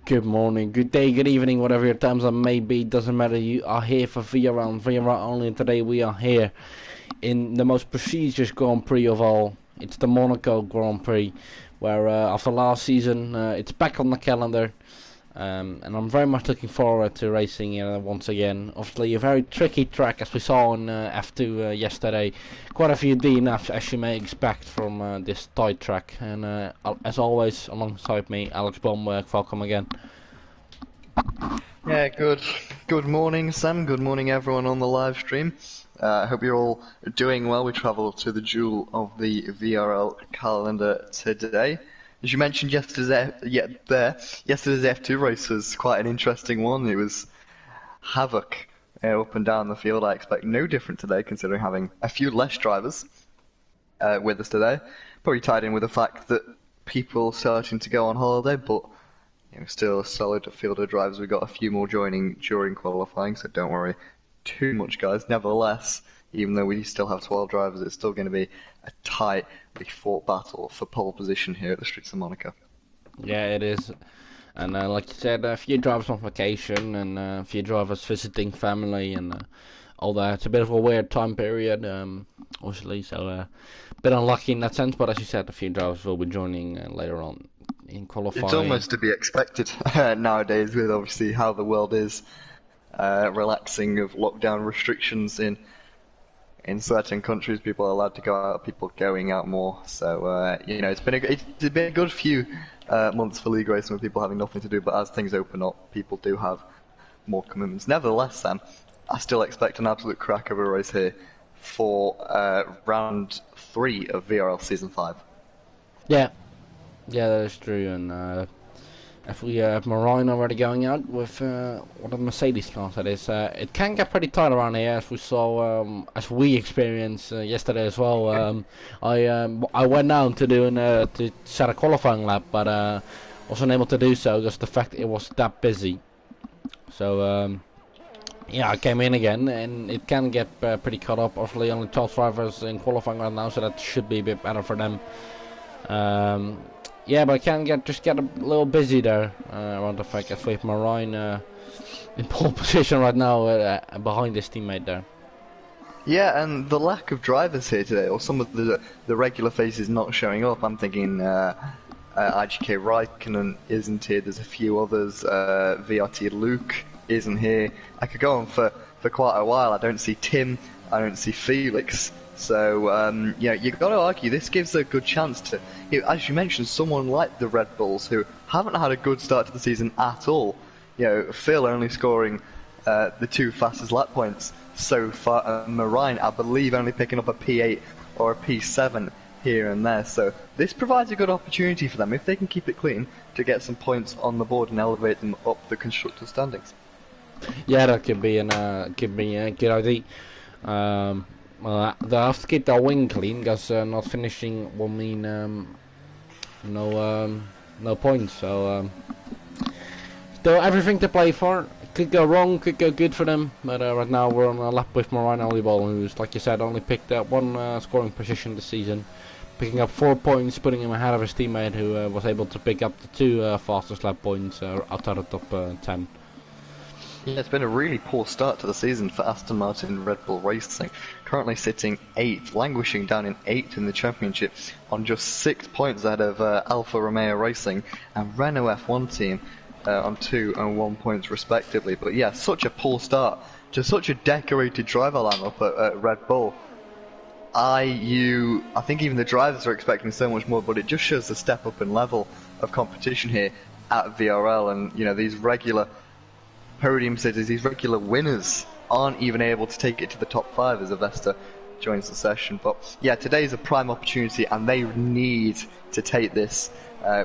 Good morning, good day, good evening, whatever your times may be. Doesn't matter. You are here for VRL and VRL only. And today we are here in the most prestigious Grand Prix of all. It's the Monaco Grand Prix, where after last season, it's back on the calendar. And I'm very much looking forward to racing once again. Obviously a very tricky track, as we saw in F2 yesterday. Quite a few DNFs, as you may expect from this tight track. And as always, alongside me, Alex Bomberg. Welcome again. Yeah, good morning, Sam. Good morning, everyone on the live stream. I hope you're all doing well. We travel to the jewel of the VRL calendar today. As you mentioned, yesterday's F2 race was quite an interesting one. It was havoc up and down the field. I expect no different today, considering having a few less drivers with us today. Probably tied in with the fact that people starting to go on holiday, but still a solid field of drivers. We've got a few more joining during qualifying, so don't worry too much, guys. Nevertheless, even though we still have 12 drivers, it's still going to be a tightly fought battle for pole position here at the streets of Monaco. Yeah, it is. And like you said, a few drivers on vacation and a few drivers visiting family and all that. It's a bit of a weird time period, obviously, so a bit unlucky in that sense. But as you said, a few drivers will be joining later on in qualifying. It's almost to be expected nowadays, with obviously how the world is relaxing of lockdown restrictions in certain countries. People are allowed to go out, people going out more. So it's been a good few months for league racing with people having nothing to do. But as things open up, people do have more commitments. Nevertheless, Sam, I still expect an absolute crack of a race here for round 3 of VRL season 5. Yeah, that is true. And if we have Moraine already going out with one of the Mercedes cars, that is, it can get pretty tight around here, as we saw, as we experienced yesterday as well. I went down to to set a qualifying lap, but wasn't able to do so because the fact it was that busy. So yeah, I came in again, and it can get pretty caught up. Obviously, only 12 drivers in qualifying right now, so that should be a bit better for them. Yeah, but I can just get a little busy there around the fact that we have Moraine in pole position right now behind his teammate there. Yeah, and the lack of drivers here today, or some of the regular faces not showing up. I'm thinking IGK Raikkonen isn't here. There's a few others. VRT Luke isn't here. I could go on for quite a while. I don't see Tim. I don't see Felix. So, you've got to argue this gives a good chance to, as you mentioned, someone like the Red Bulls who haven't had a good start to the season at all. Phil only scoring the 2 fastest lap points so far, and Moraine, I believe, only picking up a P8 or a P7 here and there. So this provides a good opportunity for them, if they can keep it clean, to get some points on the board and elevate them up the constructors' standings. Yeah, that could be a good idea. They have to keep their wing clean, because not finishing will mean no points. So still everything to play for. Could go wrong, could go good for them. But right now we're on a lap with Moraine Olibol, who's, like you said, only picked up 1 scoring position this season, picking up 4 points, putting him ahead of his teammate, who was able to pick up the 2 fastest lap points outside the top 10. Yeah, it's been a really poor start to the season for Aston Martin Red Bull Racing. Currently sitting 8th, languishing down in 8th in the championship on just 6 points ahead of Alfa Romeo Racing and Renault F1 team on 2 and 1 points respectively. But yeah, such a poor start to such a decorated driver lineup at Red Bull. I think even the drivers are expecting so much more, but it just shows the step up in level of competition here at VRL, and these regular podium sitters, these regular winners, aren't even able to take it to the top 5 as Avesta joins the session. But yeah, today's a prime opportunity, and they need to take this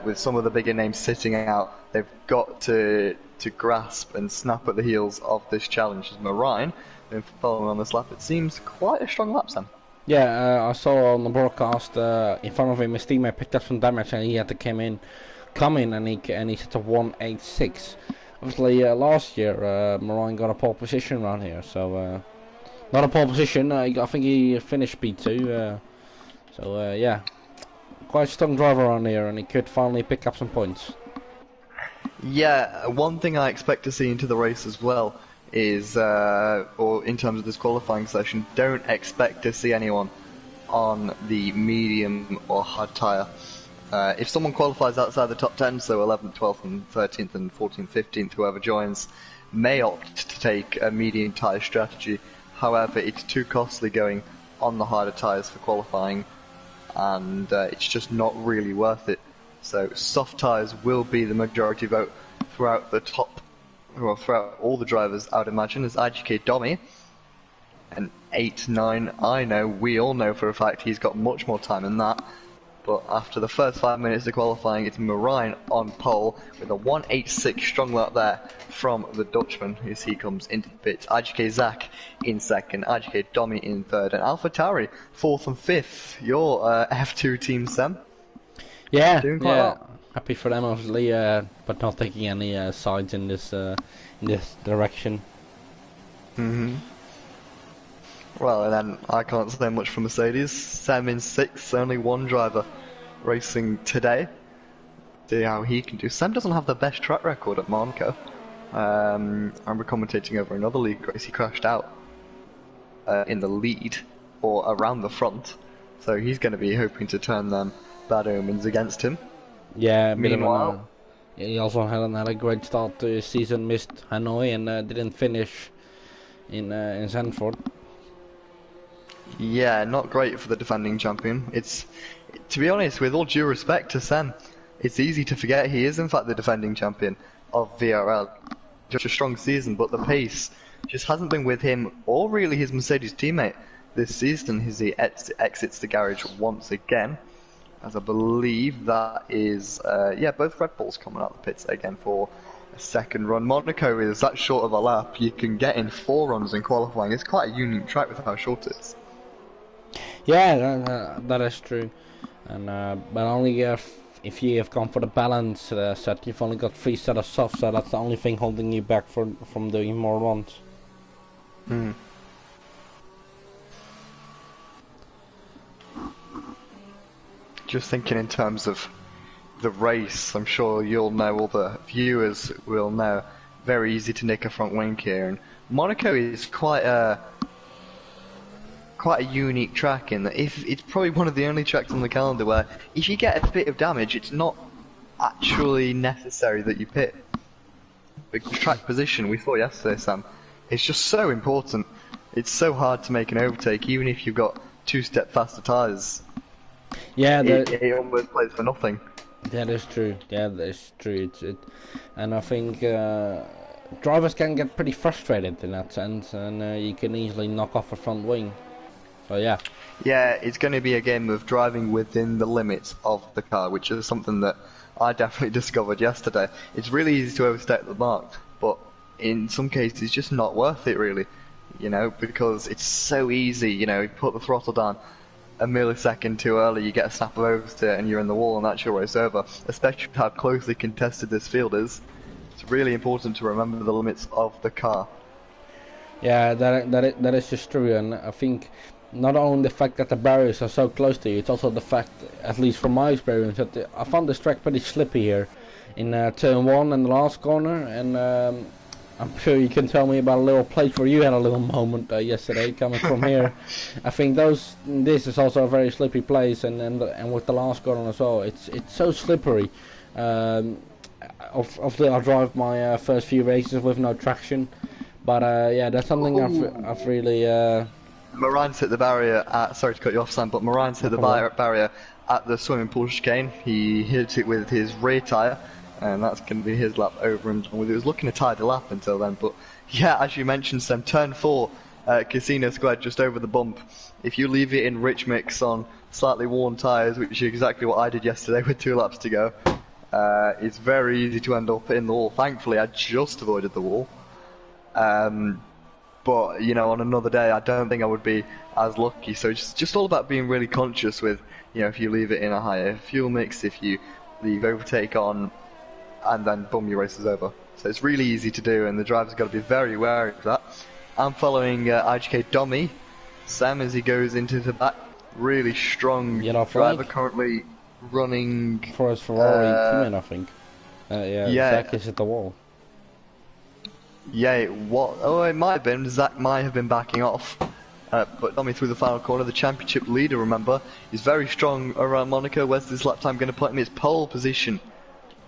with some of the bigger names sitting out. They've got to grasp and snap at the heels of this challenge. As Moraine, been following on this lap, it seems quite a strong lap, Sam. Yeah, I saw on the broadcast in front of him his teammate picked up some damage, and he had to come in and he set a 186. Obviously, last year, Moraine got a pole position around here, so not a pole position. I think he finished P2. So yeah, quite a strong driver around here, and he could finally pick up some points. Yeah, one thing I expect to see into the race as well is, or in terms of this qualifying session, don't expect to see anyone on the medium or hard tyre. If someone qualifies outside the top 10, so 11th, 12th, and 13th, and 14th, 15th, whoever joins, may opt to take a medium tyre strategy. However, it's too costly going on the harder tyres for qualifying, and it's just not really worth it. So soft tyres will be the majority vote throughout the top, well, throughout all the drivers, I would imagine, as IGK Domi. And 8, 9, we all know for a fact he's got much more time than that. But after the first 5 minutes of qualifying, it's Marijn on pole with a 1.86 strong lap there from the Dutchman as he comes into the pits. IGK Zach in second, IGK Domi in third, and AlphaTauri 4th and 5th. Your F2 team, Sam? Yeah, Doing quite yeah. well. Happy for them, obviously, but not taking any sides in this direction. Well, and then I can't say much for Mercedes. Sam in 6th, only one driver racing today. See how he can do. Sam doesn't have the best track record at Monaco. I remember commentating over another league race. He crashed out in the lead or around the front, so he's going to be hoping to turn them bad omens against him. Yeah, Meanwhile, he also had a great start to his season, missed Hanoi and didn't finish in Zandvoort. yeah, not great for the defending champion. To be honest, with all due respect to Sam, it's easy to forget he is in fact the defending champion of VRL. Just a strong season, but the pace just hasn't been with him or really his Mercedes teammate this season as he exits the garage once again. As I believe that is, both Red Bulls coming out the pits again for a second run. Monaco is that short of a lap. You can get in 4 runs in qualifying. It's quite a unique track with how short it is. Yeah, that is true. And but only if you have gone for the balance set, you've only got 3 set of softs, so that's the only thing holding you back from doing more runs. Just thinking in terms of the race, I'm sure you'll know, all the viewers will know, very easy to nick a front wing here. And Monaco is quite a unique track in that it's probably one of the only tracks on the calendar where if you get a bit of damage, it's not actually necessary that you pit. The track position we saw yesterday, Sam, it's just so important. It's so hard to make an overtake, even if you've got 2-step faster tyres. Yeah, it almost plays for nothing. that is true. Yeah, that's true. And I think drivers can get pretty frustrated in that sense, and you can easily knock off a front wing. So yeah. Yeah, it's going to be a game of driving within the limits of the car, which is something that I definitely discovered yesterday. It's really easy to overstep the mark, but in some cases it's just not worth it really, because it's so easy, you put the throttle down a millisecond too early, you get a snap of oversteer and you're in the wall and that's your race over, especially how closely contested this field is. It's really important to remember the limits of the car. Yeah, that is just true, and I think not only the fact that the barriers are so close to you, it's also the fact, at least from my experience, that I found this track pretty slippy here in turn 1 and the last corner, and I'm sure you can tell me about a little place where you had a little moment yesterday coming from here. I think this is also a very slippy place, and with the last corner as well, it's so slippery. Obviously, I drive my first few races with no traction, but yeah, that's something I've really. Marijn's hit the barrier sorry to cut you off, Sam, but Marijn's hit the barrier at the swimming pool chicane. He hit it with his rear tyre, and that's going to be his lap over and done with. It was looking to tie the lap until then, but yeah, as you mentioned, Sam, turn 4, Casino Square just over the bump. If you leave it in rich mix on slightly worn tyres, which is exactly what I did yesterday with 2 laps to go, it's very easy to end up in the wall. Thankfully, I just avoided the wall. But, on another day, I don't think I would be as lucky. So it's just all about being really conscious with, if you leave it in a higher fuel mix, if you leave overtake on, and then boom, your race is over. So it's really easy to do, and the driver's got to be very wary of that. I'm following IGK Domi, Sam, as he goes into the back. Really strong driver, currently running for his Ferrari teammate, I think. Yeah, Yeah, Zach is at the wall. yeah, what? Oh, it might have been. Zach might have been backing off. But Tommy through the final corner, the championship leader, remember, is very strong around Monaco. Where's this lap time going to put him? It's pole position.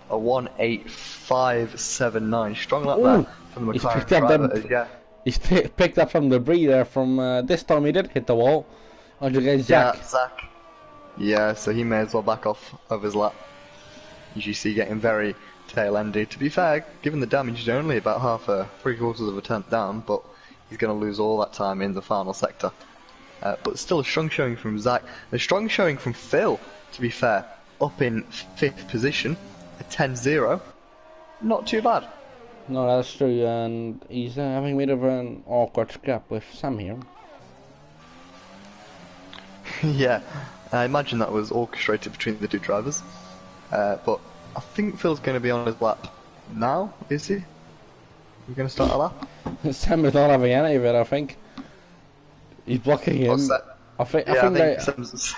A 1:8.579. Strong lap there Ooh, from the he's McLaren picked up them. driver. Yeah, Picked up some debris there from this time he did hit the wall. Okay, yeah, Zach. Zach. Yeah, so he may as well back off of his lap. As you see, getting very tail-endy. To be fair, given the damage, he's only about three-quarters of a tenth down, but he's going to lose all that time in the final sector. But still a strong showing from Zach. A strong showing from Phil, to be fair, up in 5th position, a 10-0. Not too bad. No, that's true, and he's having a bit of an awkward scrap with Sam here. Yeah, I imagine that was orchestrated between the two drivers. But I think Phil's going to be on his lap now, is he? We're going to start a lap? Sam is not having any of it, I think. He's blocking him. I think Sam's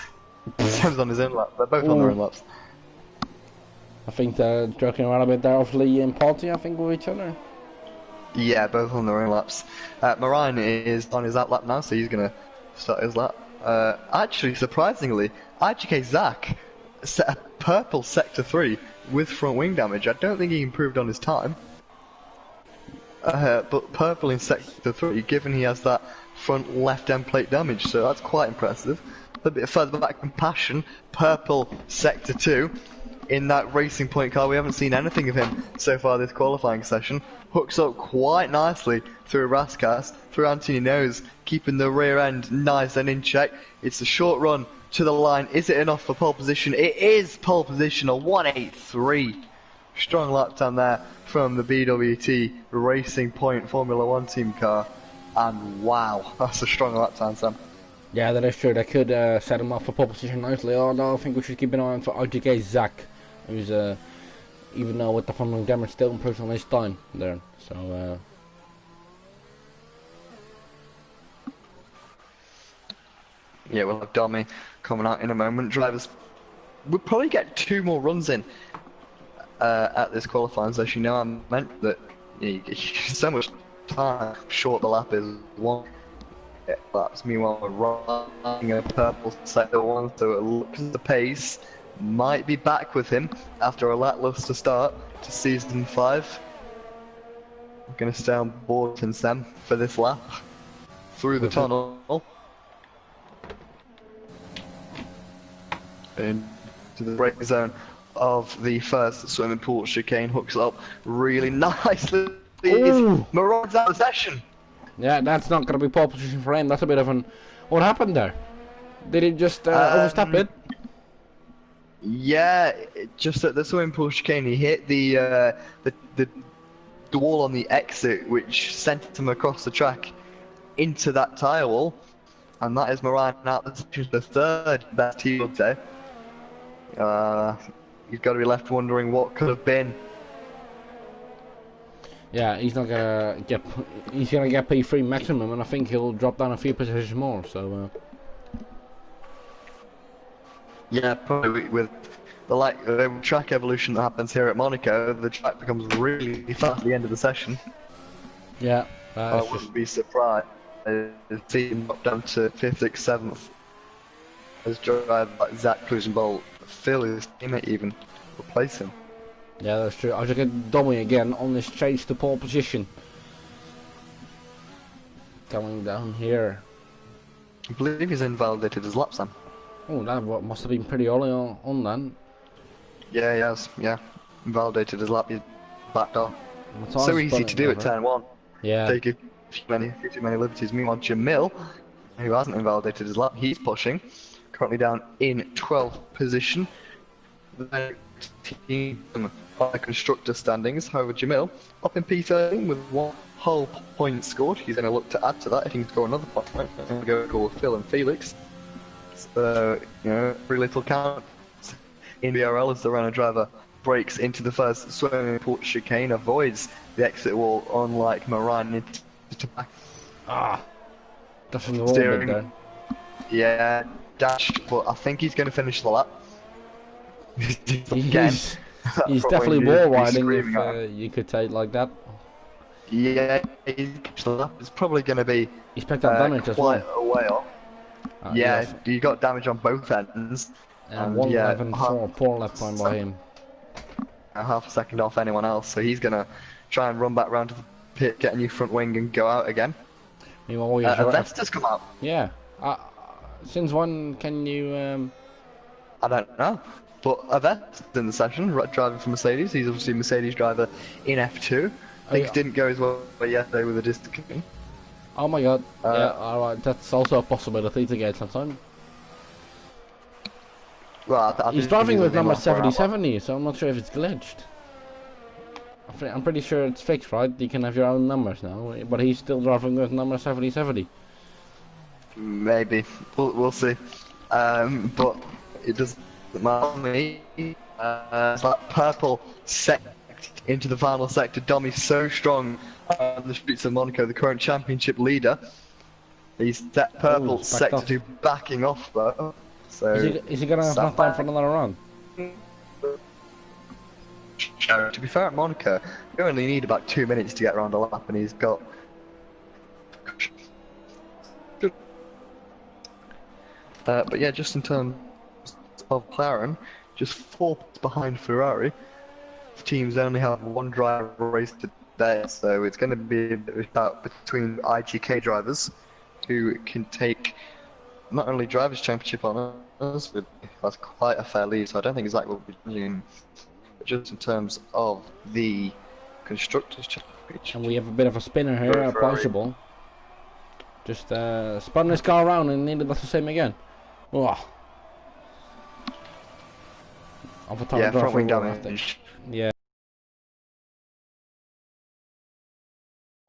on his own lap. They're both on their own laps. I think they're joking around a bit there, obviously in party, I think, with each other. Yeah, both on their own laps. Moran is on his lap now, so he's going to start his lap. Actually, surprisingly, IGK Zach set a purple sector 3 with front wing damage. I don't think he improved on his time. But purple in sector 3, given he has that front left end plate damage, so that's quite impressive. A bit further back from Passion, purple sector 2. In that Racing Point car, we haven't seen anything of him so far this qualifying session. Hooks up quite nicely through Rascas, through Anthony Nose, keeping the rear end nice and in check. It's a short run to the line. Is it enough for pole position? It is pole position, a 1:8.3. Strong lap time there from the BWT Racing Point Formula 1 team car. And wow, that's a strong lap time, Sam. Yeah, that is true. They could set him up for pole position nicely. Although I think we should keep an eye on for IGK Zach, who's even though with the front wing damage still improves on his time there. So yeah, we'll have Domi coming out in a moment. Drivers, we'll probably get 2 more runs in at this qualifying session. You know, I meant that you get so much time short the lap is 1 laps. Meanwhile, we're running a purple sector 1, so it looks the pace might be back with him after a lackluster start to season 5. I'm going to stay on board with Sam for this lap through the tunnel. Into the brake zone of the first swimming pool chicane. Hooks up really nicely. Moran's out of the session. yeah, that's not going to be pole position for him. That's a bit of an. What happened there? Did he just overstep it? Yeah, just at the swimming pool chicane, he hit the wall on the exit, which sent him across the track into that tyre wall, and that is Moran out the session, the 3rd best he would say. He's got to be left wondering what could have been. Yeah, he's not gonna get. He's gonna get P3 maximum, and I think he'll drop down a few positions more. So. Yeah, probably with the track evolution that happens here at Monaco, the track becomes really fast at the end of the session. Yeah, I wouldn't be surprised to see him drop down to 5th, 6th, 7th. As driver like Zach Clusenbolt, Phil, his teammate, even replace him. Yeah, that's true. I should get Domi again on this change to pole position. Coming down here. I believe he's invalidated his lap, Sam. Oh, that must have been pretty early on then. Yeah, he has. Yeah, invalidated his lap. He's backed off. So easy to do at turn 1. Yeah. Take too many liberties. Meanwhile, Jamil, who hasn't invalidated his lap, he's pushing. Currently down in 12th position. The team on the constructor standings. However, Jamil up in P13 with 1 whole point scored. He's going to look to add to that if he can score another point. He's going to go with Phil and Felix. So, you know, very little count in VRL as the runner driver breaks into the first swimming pool chicane, avoids the exit wall, unlike Moran into back. That's in the wall bit there. Yeah, dashed, but I think he's going to finish the lap. Again. He's front wing definitely needed wall to be riding if screaming at him. you could say it like that. Yeah, it's probably going to be He's picked up damage as quite well. a way off. Yeah, Yes. you got damage on both ends, And and yeah, 111.4, poor lap time by him. half a second off anyone else. So he's going to try and run back round to the pit, get a new front wing, and go out again. Meanwhile, Avesta's come out. yeah. Since when can you? I don't know. But Avesta's in the session, driving for Mercedes. He's obviously a Mercedes driver in F2. Things didn't go as well yesterday with the distance. Oh my god. Yeah, alright, that's also a possibility to get sometime. Well, He's driving with number 7070, so I'm not sure if it's glitched. I'm pretty sure it's fixed, right? You can have your own numbers now, but he's still driving with number 7070. Maybe. We'll see. But it doesn't matter to me. It's that purple sect into the final sector. Domi's so strong on the streets of Monaco, the current championship leader. He's that purple sector 2 backing off though. So is he gonna have enough time for another run? To be fair, at Monaco, you only need about 2 minutes to get around a lap, and he's got. But yeah, just in terms of McLaren, just 4 points behind Ferrari. Teams only have one driver race today, so it's going to be a bit of a bout between IGK drivers who can take not only drivers' championship on us, but that's quite a fair lead. So I don't think Zach will be doing. But just in terms of the constructors' championship, And we have a bit of a spinner here, approachable. Just spun this car around and nearly does the same again. Oh. Yeah, front wing damage. Yeah.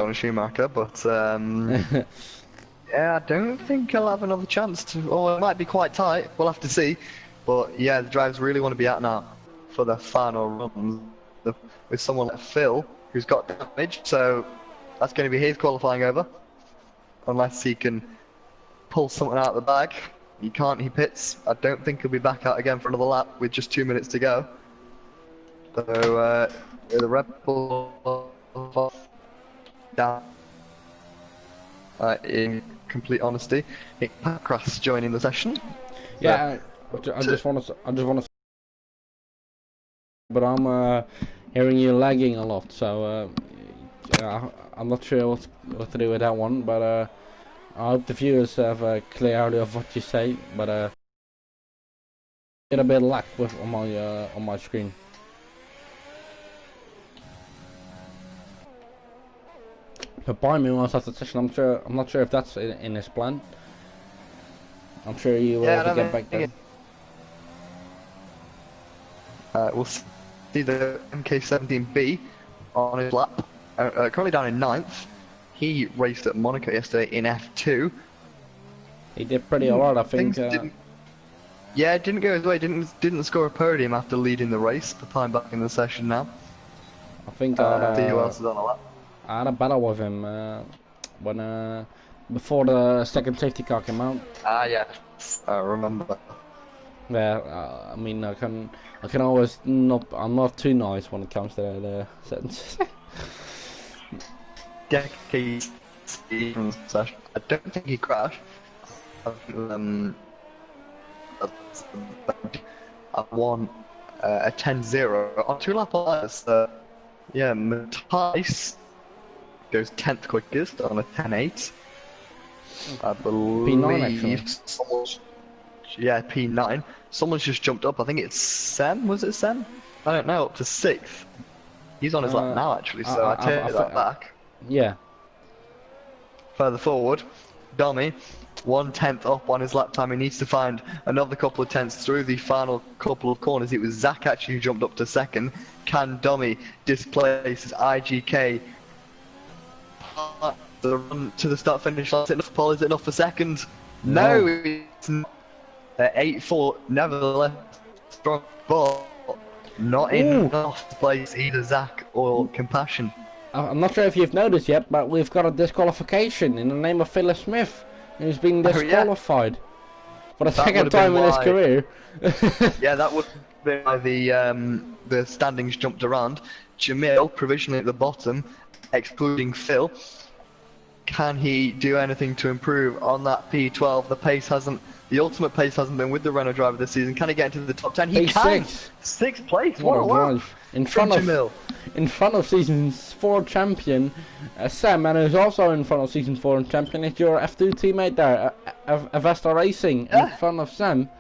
On Schumacher, but yeah, I don't think he'll have another chance to. Or it might be quite tight. We'll have to see. But yeah, the drivers really want to be out now for the final runs with someone like Phil, who's got damage. So that's going to be his qualifying over, unless he can pull something out of the bag. He can't. He pits. I don't think he'll be back out again for another lap with just 2 minutes to go. So the Red Bull down. In complete honesty, Nick Packras joining the session. Yeah, I just want to. But I'm hearing you lagging a lot, so I'm not sure what to do with that one. But I hope the viewers have a clarity of what you say. But get a bit of lag with on my screen. But buy me once after the session. I'm not sure if that's in his plan. I'm sure you will get back there. We'll see the MK17B on his lap. Currently down in 9th. He raced at Monaco yesterday in F2. He did pretty alright, I think. Yeah, it didn't go his way. Didn't score a podium after leading the race. The time back in the session now. I think. See who else is on the lap. I had a battle with him when before the second safety car came out. Ah, yeah, I remember. Yeah, I mean, I can always not. I'm not too nice when it comes to the sentences. Decades from the session. I don't think he crashed. I won a 10-0 on 2 lap last. Yeah, Matthijs goes 10th quickest on a 10-8. I believe P9 yeah, P9. Someone's just jumped up. I think it's Sem. Was it Sem? I don't know. Up to 6th. He's on his lap now, actually. So I take that back. Yeah. Further forward, Domi, 1/10 up on his lap time. He needs to find another couple of tenths through the final couple of corners. It was Zach actually who jumped up to 2nd. Can Domi displace IGK? The run to the start finish line. Is it enough for Paul? Is it enough for 2nd? No, it's not. 8-4, nevertheless strong, but not enough to place either Zach or Compassion. I'm not sure if you've noticed yet, but we've got a disqualification in the name of Philip Smith, who's been disqualified. for the That second would have time been in his why. career. Yeah, that would have been why the standings jumped around. Jamil provisionally at the bottom, excluding Phil. Can he do anything to improve on that P12? The ultimate pace hasn't been with the Renault driver this season. Can he get into the top 10? He can! P6. Sixth place, What what a a lap drive. from Jamil. In front of season's 4 champion, Sam, and who's also in front of season 4 champion, is your F2 teammate there, Avesta Racing, in Yeah. front of Sam.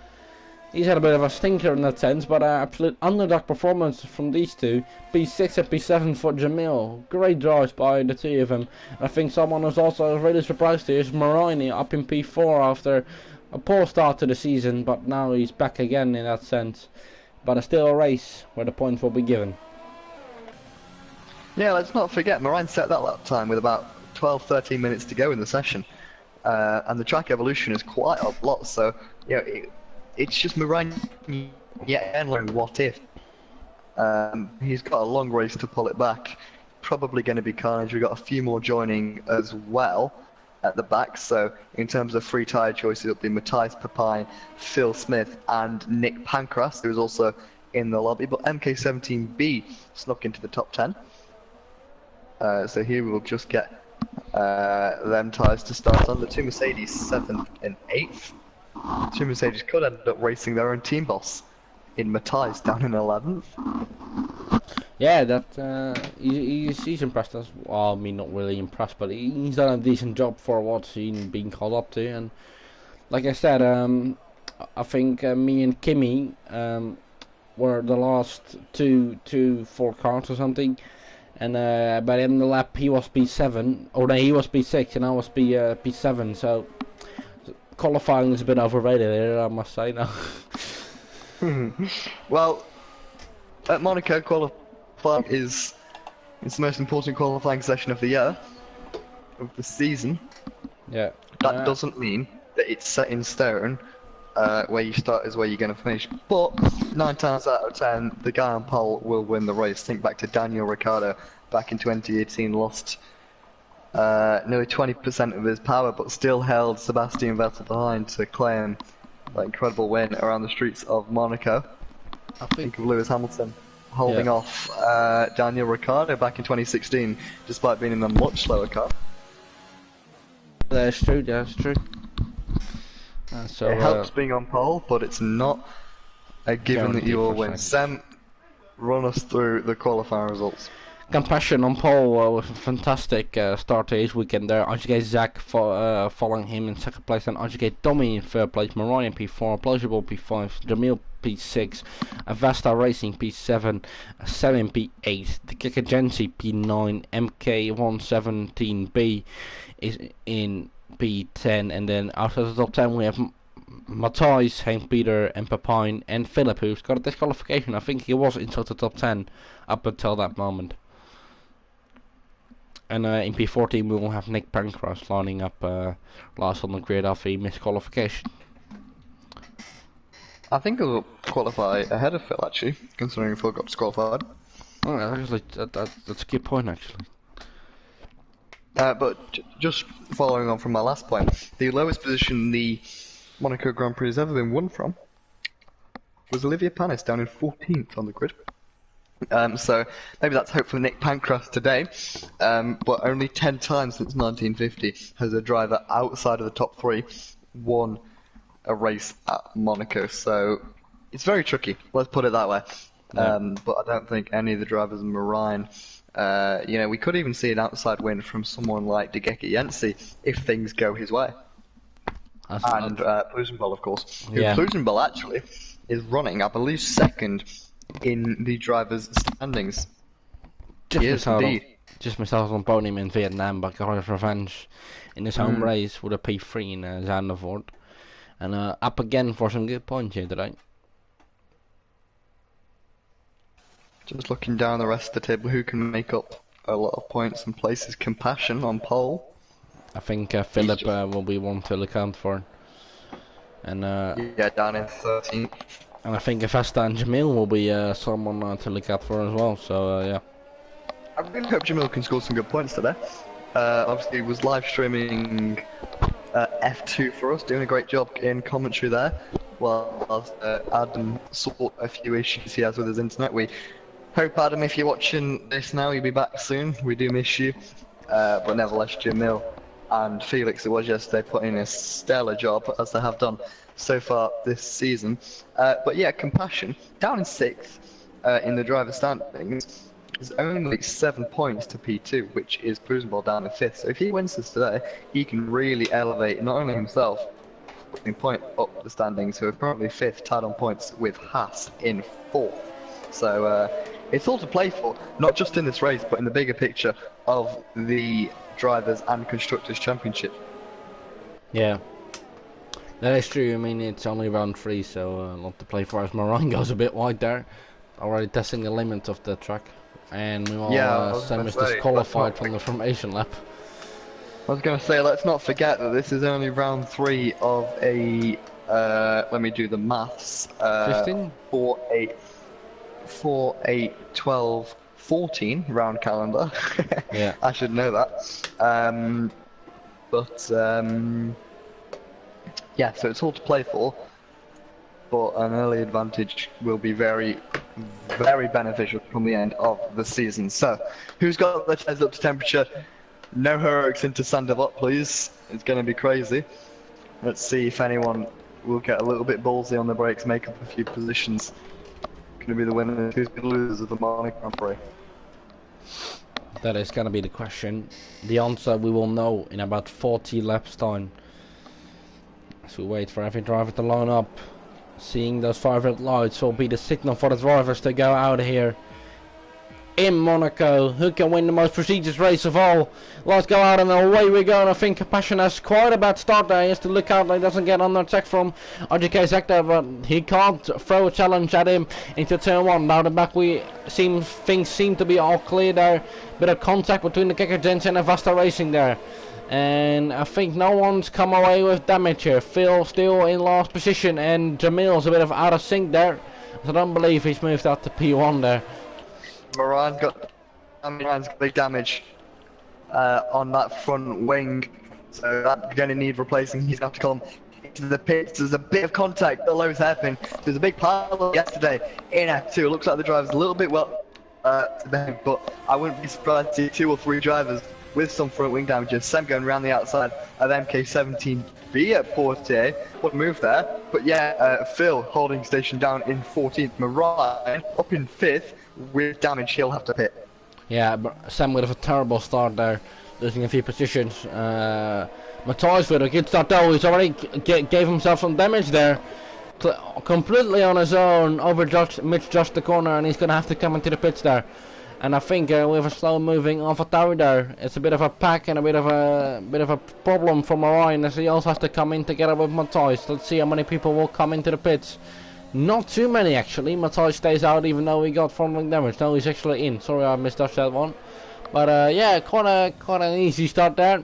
He's had a bit of a stinker in that sense, but absolute underdog performance from these two. P6 and P7 for Jamil. Great drives by the two of them. I think someone who's also really surprised here is Marini up in P4 after a poor start to the season, but now he's back again in that sense. But it's still a race where the points will be given. Yeah, let's not forget, Morin set that lap time with about 12-13 minutes to go in the session. And the track evolution is quite a lot, so, you know, it's just Morin yet again learning what if. He's got a long race to pull it back. Probably going to be carnage. We've got a few more joining as well at the back, so in terms of free tyre choices, it'll be Matthias Papine, Phil Smith, and Nick Pancras, who's also in the lobby, but MK17B snuck into the top 10. So here we'll just get them tyres to start on. The two Mercedes 7th and 8th. Two Mercedes could end up racing their own team boss in Matthias down in 11th. Yeah, that he's impressed us. Well, I mean, not really impressed, but he's done a decent job for what's been called up to. And like I said, I think me and Kimi were the last two 4 cars or something. And by the end of the lap, he was P7, or no, he was P6, and I was P7. So qualifying is a bit overrated here, I must say now. Well, at Monaco, qualifying is the most important qualifying session of the year, of the season. Yeah. That doesn't mean that it's set in stone. Where you start is where you're going to finish. But 9 times out of 10, the guy on pole will win the race. Think back to Daniel Ricciardo back in 2018, lost nearly 20% of his power, but still held Sebastian Vettel behind to claim that incredible win around the streets of Monaco. I Think of Lewis Hamilton holding off Daniel Ricciardo back in 2016, despite being in a much slower car. That's true. That's true. So It helps being on pole, but it's not a given that you will win. Sam, run us through the qualifying results. Compassion on pole with a fantastic start to his weekend there. Ajay Zach following him in second place, and Ajay Tommy in third place. Mariah P4, Plausible P5, Jamil P6, Avesta Racing P7, Selim P8, the Kikagensi P9, MK117B is in P10, and then out of the top 10 we have Matthias, Hank Peter, and Papine, and Philip, who's got a disqualification. I think he was into the top 10 up until that moment. And in P14 we will have Nick Pancras lining up last on the grid after a misqualification. I think he'll qualify ahead of Phil, actually, considering Phil got disqualified. Oh, actually, that's a good point, actually. But just following on from my last point, the lowest position the Monaco Grand Prix has ever been won from was Olivia Panis, down in 14th on the grid. So maybe that's hope for Nick Pancras today, but only 10 times since 1950 has a driver outside of the top 3 won a race at Monaco. So it's very tricky, let's put it that way. But I don't think any of the drivers in Marine, we could even see an outside win from someone like De Gecke Jensi if things go his way. And Plusenball, of course. Yeah. Plusenball actually is running, I believe, second in the drivers' standings. Yes, indeed. Just myself on podium in Vietnam, but got his revenge in his home race with a P3 in Zandvoort. And up again for some good points here today. Just looking down the rest of the table, who can make up a lot of points and places? Compassion on pole. I think Philip will be one to look out for. And yeah, down in 13th. And I think Avesta and Jamil will be someone to look out for as well. So yeah. I really hope Jamil can score some good points today. Obviously, he was live streaming F2 for us, doing a great job in commentary there. While Adam sort a few issues he has with his internet. We hope, Adam, if you're watching this now, you'll be back soon. We do miss you. But nevertheless, Jamil and Felix, it was yesterday, put in a stellar job, as they have done so far this season. But yeah, Compassion, down in 6th in the driver standings, is only 7 points to P2, which is Ball down in 5th. So if he wins this today, he can really elevate not only himself, but in point up the standings, who are currently 5th, tied on points with Haas in 4th. So it's all to play for, not just in this race, but in the bigger picture of the Drivers' and Constructors' Championship. Yeah, that is true. I mean, it's only round 3, so a lot to play for, as Moran goes a bit wide there. Already testing the limit of the track. And we all Sam is disqualified from the formation lap. I was going to say, let's not forget that this is only round 3 of a, let me do the maths, 15? 4, 8, 12, 14 round calendar. Yeah. I should know that. Yeah, so it's all to play for, but an early advantage will be very, very beneficial from the end of the season. So, who's got the tyres up to temperature? No heroics into Sandoval, please. It's going to be crazy. Let's see if anyone will get a little bit ballsy on the brakes, make up a few positions. Going to be the winner, who's going to lose of the Monaco Grand Prix? That is going to be the question. The answer we will know in about 40 laps time. As we wait for every driver to line up. Seeing those 5 red lights will be the signal for the drivers to go out of here. In Monaco, who can win the most prestigious race of all? Let's go out and away we go. And I think Compassion has quite a bad start there. He has to look out that he doesn't get under attack from RGK Sector, but he can't throw a challenge at him into turn 1. Now the back things seem to be all clear there. Bit of contact between the Kicker Jensen and Vasta Racing there. And I think no one's come away with damage here. Phil still in last position, and Jamil's a bit of out of sync there. I don't believe he's moved out to P1 there. Moran's got big damage on that front wing, so that's going to need replacing. He's going to have to come into the pits. There's a bit of contact below his hairpin. There's a big pile yesterday in F2. It looks like the driver's a little bit today, but I wouldn't be surprised to see 2 or 3 drivers with some front wing damages. Sam going around the outside of MK17B at Portier. What a move there. But yeah, Phil holding station down in 14th. Moran up in 5th with damage. He'll have to pit. Yeah, but Sam with a terrible start there, losing a few positions. Matthias with a good start though. He's already gave himself some damage there. Completely on his own, misjudged the corner, and he's going to have to come into the pits there. And I think with a slow moving AlphaTauri there, it's a bit of a pack and a bit of a problem for Moran, as he also has to come in together with Matthias. Let's see how many people will come into the pits. Not too many actually. Matthias stays out even though he got front wing damage. No, he's actually in. Sorry, I misjudged that one. But yeah, quite an easy start there.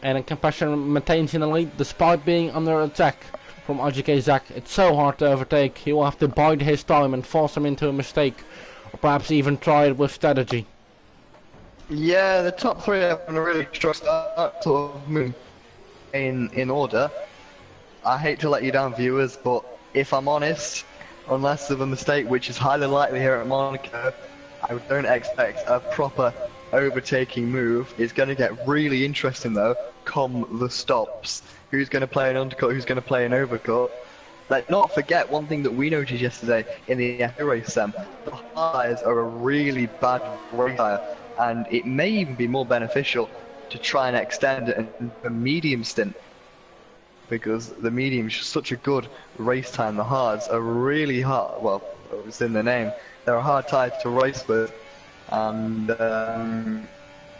And Compassion maintains in the lead despite being under attack from RGK Zach. It's so hard to overtake. He will have to bide his time and force him into a mistake. Or perhaps even try it with strategy. Yeah, the top 3 have been a really strong start to move in order. I hate to let you down, viewers, but if I'm honest, unless of a mistake, which is highly likely here at Monaco, I don't expect a proper overtaking move. It's going to get really interesting though, come the stops. Who's going to play an undercut, who's going to play an overcut. Let's not forget one thing that we noticed yesterday in the F2 race, Sam. The tyres are a really bad race tyre, and it may even be more beneficial to try and extend a medium stint, because the medium is such a good race time. The hards are really hard. Well, it's in the name. They're a hard tyre to race with, and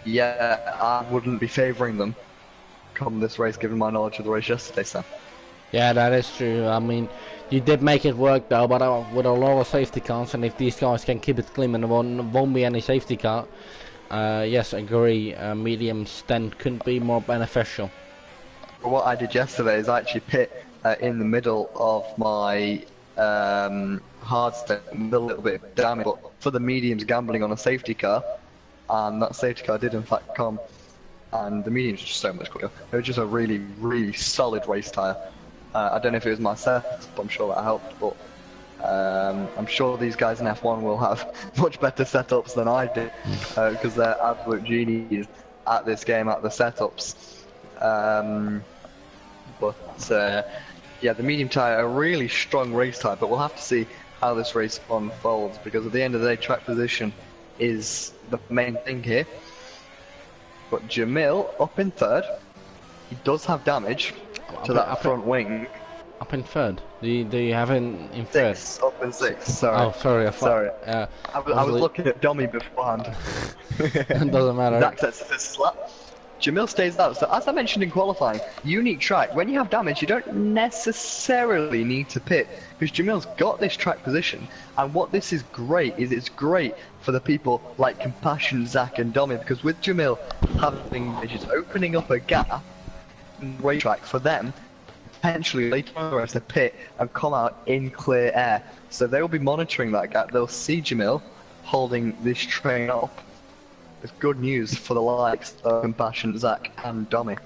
yeah, I wouldn't be favouring them come this race, given my knowledge of the race yesterday, Sam. Yeah, that is true. I mean, you did make it work though, but with a lot of safety cars, and if these guys can keep it clean and there won't be any safety car, yes, I agree, medium stint couldn't be more beneficial. What I did yesterday is I actually pit in the middle of my hard stint, a little bit of damage, but for the mediums gambling on a safety car, and that safety car did in fact come and the medium's just so much quicker. It was just a really, really solid race tyre. I don't know if it was my setup, I'm sure that helped, but I'm sure these guys in F1 will have much better setups than I did, because they're absolute geniuses at this game, at the setups. Yeah, the medium tyre, a really strong race tyre, but we'll have to see how this race unfolds, because at the end of the day, track position is the main thing here. But Jamil, up in third, he does have damage to that front wing. Up in third? Do you have in third? Up in sixth, sorry. Oh, sorry, I was looking at Dummy beforehand. It doesn't matter. Zach sets this slap. Jamil stays out. So as I mentioned in qualifying, unique track. When you have damage, you don't necessarily need to pit, because Jamil's got this track position. And what this is great is it's great for the people like Compassion, Zach, and Domi, because with Jamil having it's opening up a gap in the race track for them, potentially later on the rest to pit and come out in clear air. So they will be monitoring that gap. They'll see Jamil holding this train up. It's good news for the likes of Compassion, Zach, and Domi.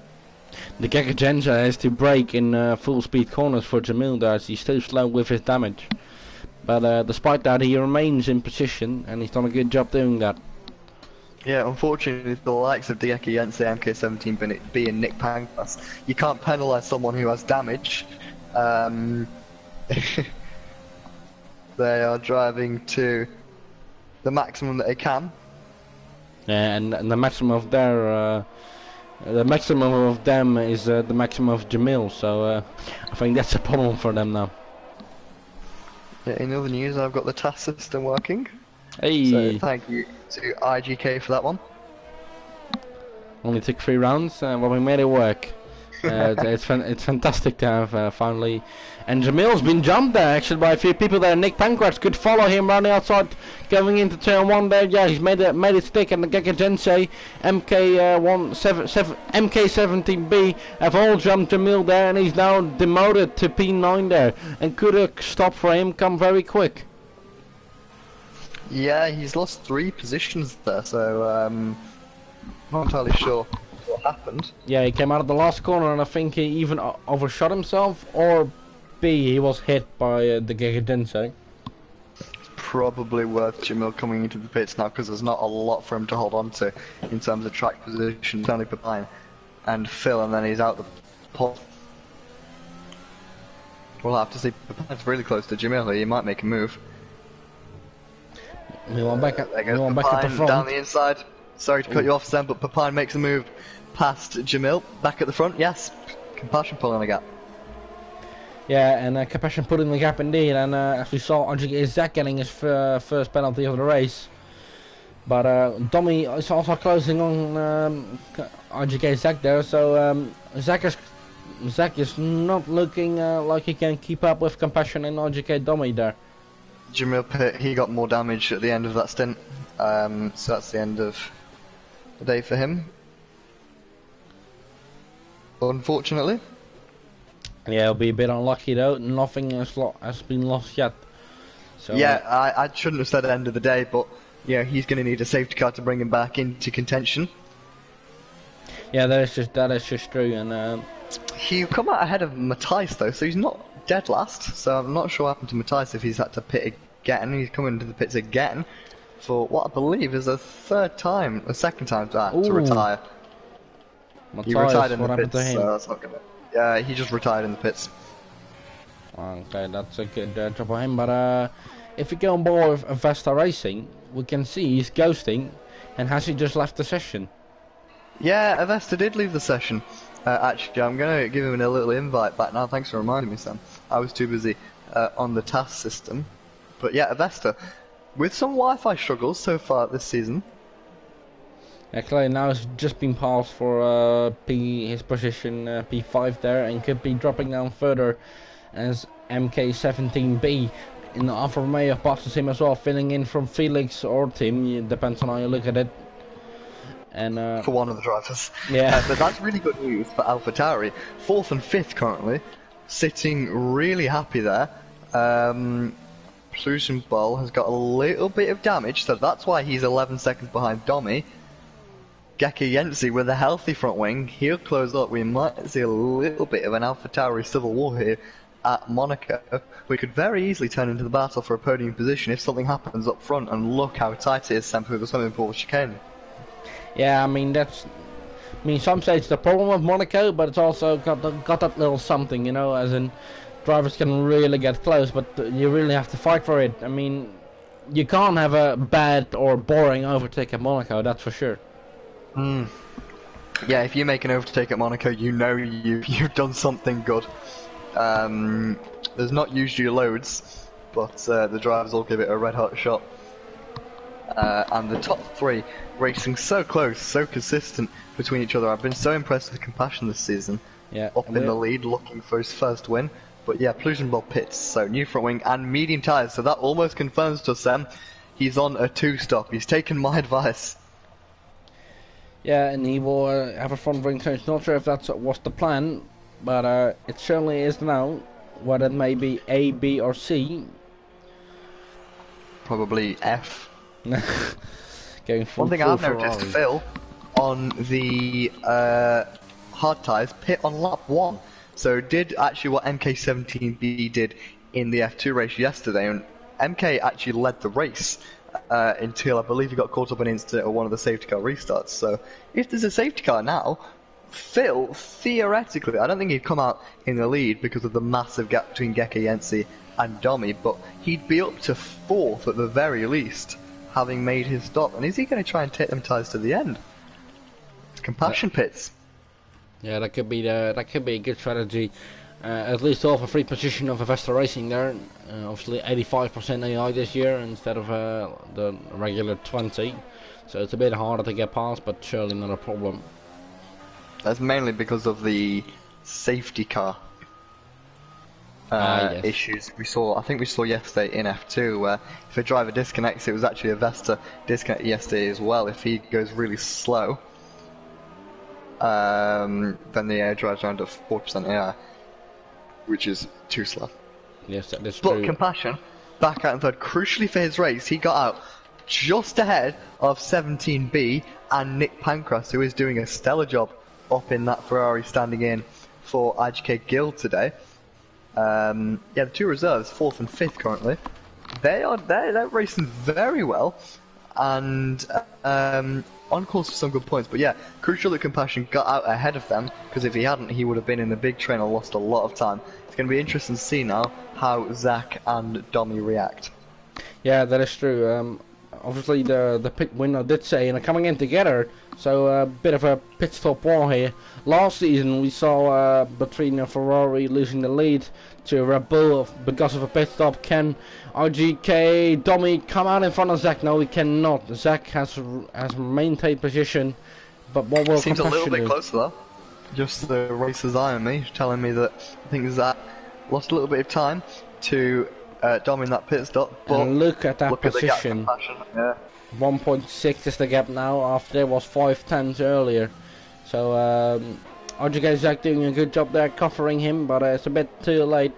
The Gagagenza has to brake in full speed corners for Jamil there, as he's too slow with his damage. But despite that, he remains in position, and he's done a good job doing that. Yeah, unfortunately, the likes of Dieki Yense, MK17 being Nick Pancras, you can't penalise someone who has damage. They are driving to the maximum that they can. Yeah, and the maximum of their, the maximum of them is the maximum of Jamil, so I think that's a problem for them now. Yeah, in other news, I've got the task system working. Hey! So thank you to IGK for that one. Only took 3 rounds, but we made it work. It's fantastic to have finally. And Jamil's been jumped there actually by a few people there. Nick Pancras could follow him around the outside going into turn 1 there. Yeah, he's made it stick, and the Gagagense, MK17B have all jumped Jamil there, and he's now demoted to P9 there. And could a stop for him come very quick? Yeah, he's lost 3 positions there, so not entirely sure what happened. Yeah, he came out of the last corner, and I think he even overshot himself, or B, he was hit by the Gagagense. It's probably worth Jamil coming into the pits now, because there's not a lot for him to hold on to in terms of track position. It's only Pepine and Phil, and then he's out the pot. We'll have to see. Pepine's really close to Jamil here. He might make a move. We want back at the front. Down the inside. Sorry to cut you off, Sam, but Pepine makes a move past Jamil. Back at the front, yes. Compassion pulling the gap. Yeah, and Compassion put in the gap indeed, and as we saw, RGK Zach getting his first penalty of the race. But Domi is also closing on RGK Zach there, so Zach is not looking like he can keep up with Compassion and RGK Domi there. Jamil Pitt, he got more damage at the end of that stint, so that's the end of the day for him, unfortunately. Yeah, it'll be a bit unlucky though. Nothing has been lost yet. So, yeah, I shouldn't have said end of the day, but yeah, he's going to need a safety car to bring him back into contention. Yeah, that is just true, and he come out ahead of Matthijs though, so he's not dead last. So I'm not sure what happened to Matthijs if he's had to pit again. He's coming to the pits again for what I believe is a second time to retire. Matthijs, he retired in what the happened pits, to him? so that's not gonna. Yeah, he just retired in the pits. Okay, that's a good job of him. But if we go on board with Vesta Racing, we can see he's ghosting, and has he just left the session? Yeah, Avesta did leave the session. Actually, I'm going to give him a little invite back now. Thanks for reminding me, Sam. I was too busy on the task system. But yeah, Avesta, with some Wi-Fi struggles so far this season. Actually, now it's just been passed for his position P5 there, and could be dropping down further as MK17B. In the Alfa Romeo passes him as well, filling in from Felix or Tim. It depends on how you look at it. And for one of the drivers. Yeah. But that's really good news for AlphaTauri. 4th and 5th currently, sitting really happy there. Plusion Ball has got a little bit of damage, so that's why he's 11 seconds behind Domi. Geki Yensi with a healthy front wing, he'll close up. We might see a little bit of an AlphaTauri civil war here at Monaco. We could very easily turn into the battle for a podium position if something happens up front, and look how tight it is with the swimming pool chicane. Yeah, I mean, some say it's the problem with Monaco, but it's also got that little something, you know, as in drivers can really get close, but you really have to fight for it. I mean, you can't have a bad or boring overtake at Monaco, that's for sure. Yeah, if you make an overtake at Monaco, you know you've done something good. There's not usually loads, but the drivers all give it a red hot shot. And the top three racing so close, so consistent between each other. I've been so impressed with Compassion this season. Yeah, up in the lead, looking for his first win. But yeah, Plugenbold pits, so new front wing and medium tyres, so that almost confirms to Sam he's on a two-stop. He's taken my advice. Yeah, and he will have a front wing change. Not sure if that was the plan, but it certainly is now. Whether it may be A, B, or C. Probably F. Going One thing I've noticed, Phil, on the hard tyres, pit on lap 1. So did actually what MK17B did in the F2 race yesterday, and MK actually led the race until I believe he got caught up in an incident or one of the safety car restarts. So if there's a safety car now, Phil, theoretically, I don't think he'd come out in the lead because of the massive gap between Geki Yensi and Domi, but he'd be up to 4th at the very least, having made his stop. And is he going to try and take them tyres to the end? Compassion pits. Yeah, that could be a good strategy. At least off a free position of Avesta Racing there. Obviously 85% AI this year instead of the regular 20. So it's a bit harder to get past, but surely not a problem. That's mainly because of the safety car yes. issues I think we saw yesterday in F2, where if a driver disconnects, it was actually a Vesta disconnect yesterday as well. If he goes really slow, then the air drives around at 4% AI, which is too slow. Yes, that is but true. Compassion, back out in third. Crucially for his race, he got out just ahead of 17B and Nick Pancras, who is doing a stellar job up in that Ferrari, standing in for IGK Guild today. Yeah, the two reserves, 4th and 5th currently. They're racing very well, and on course for some good points. But yeah, crucial that Compassion got out ahead of them, because if he hadn't, he would have been in the big train and lost a lot of time. It's going to be interesting to see now how Zach and Domi react. Yeah, that is true. Obviously the pit winner did say, and they're coming in together, so a bit of a pit stop war here. Last season we saw between Ferrari losing the lead to Red Bull because of a pit stop. Can RGK Domi come out in front of Zach? No, he cannot. Zach has maintained position, but what will Seems a little bit do? closer though. Just the racer's eye on me, telling me that I think Zach lost a little bit of time to Domi in that pit stop. But and look at that position. Yeah. 1.6 is the gap now, after there was 5/10 earlier. So RGK Zach doing a good job there covering him, but it's a bit too late.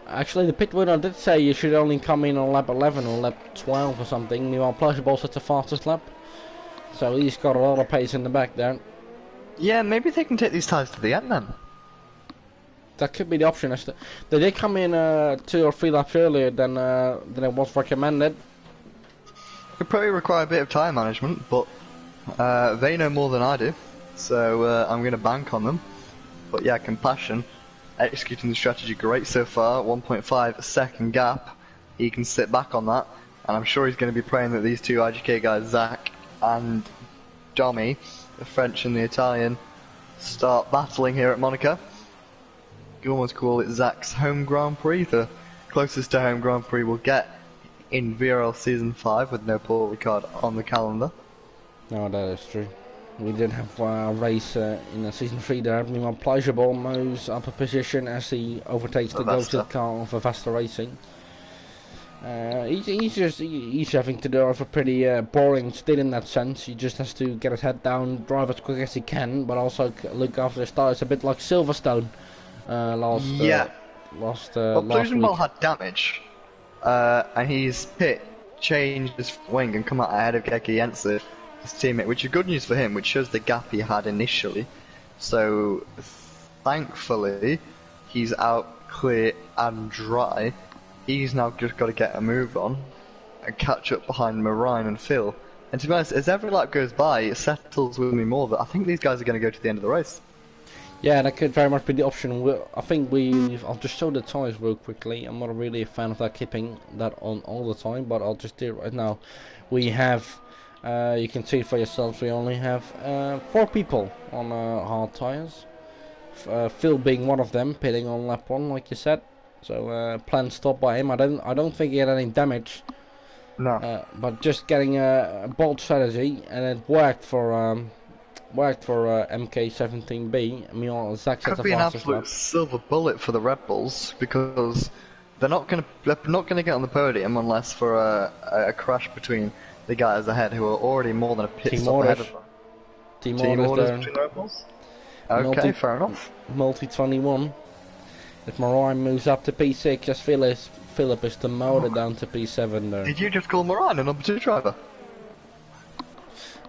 Actually, the pit winner did say you should only come in on lap 11 or lap 12 or something. Meanwhile, Pleasurable sets the fastest lap, so he's got a lot of pace in the back there. Yeah, maybe they can take these tyres to the end then. That could be the option. They did come in 2 or 3 laps earlier than it was recommended. Could probably require a bit of tyre management, but they know more than I do, so I'm going to bank on them. But yeah, Compassion executing the strategy great so far. 1.5 second gap. He can sit back on that, and I'm sure he's going to be praying that these two IGK guys, Zach and Domi, the French and the Italian, start battling here at Monaco. You can almost call it Zach's home Grand Prix, the closest to home Grand Prix we'll get in VRL Season 5 with no Paul Ricard on the calendar. No, that is true. We did have a race in Season 3 there. Meanwhile, Pleasurable moves up a position as he overtakes the ghosted car of Avesta Racing. He's having to do a pretty boring stint in that sense. He just has to get his head down, drive as quick as he can, but also look after his tyres, a bit like Silverstone last Plugenbold had damage, and he's changed his wing and come out ahead of Geki Yensi. his teammate, which is good news for him, which shows the gap he had initially. So, thankfully, he's out clear and dry. He's now just got to get a move on and catch up behind Marine and Phil. And to be honest, as every lap goes by, it settles with me more that I think these guys are going to go to the end of the race. Yeah, that could very much be the option. I think I'll just show the tyres real quickly. I'm not really a fan of that keeping that on all the time, but I'll just do it right now. We have, you can see it for yourselves, we only have 4 people on hard tyres. Phil being one of them, pitting on lap 1, like you said. So planned stop by him. I don't think he had any damage. No. But just getting a bold strategy, and it worked for MK17B. I mean, Zach Could be an absolute silver bullet for the Red Bulls because they're not gonna get on the podium unless for a crash between the guys ahead who are already more than a pit stop ahead of them. Team orders there. between the Red Bulls. Okay, fair enough. Multi-21. If Marine moves up to P6, as Philip is demoted down to P7 there. Did you just call Marine a number 2 driver?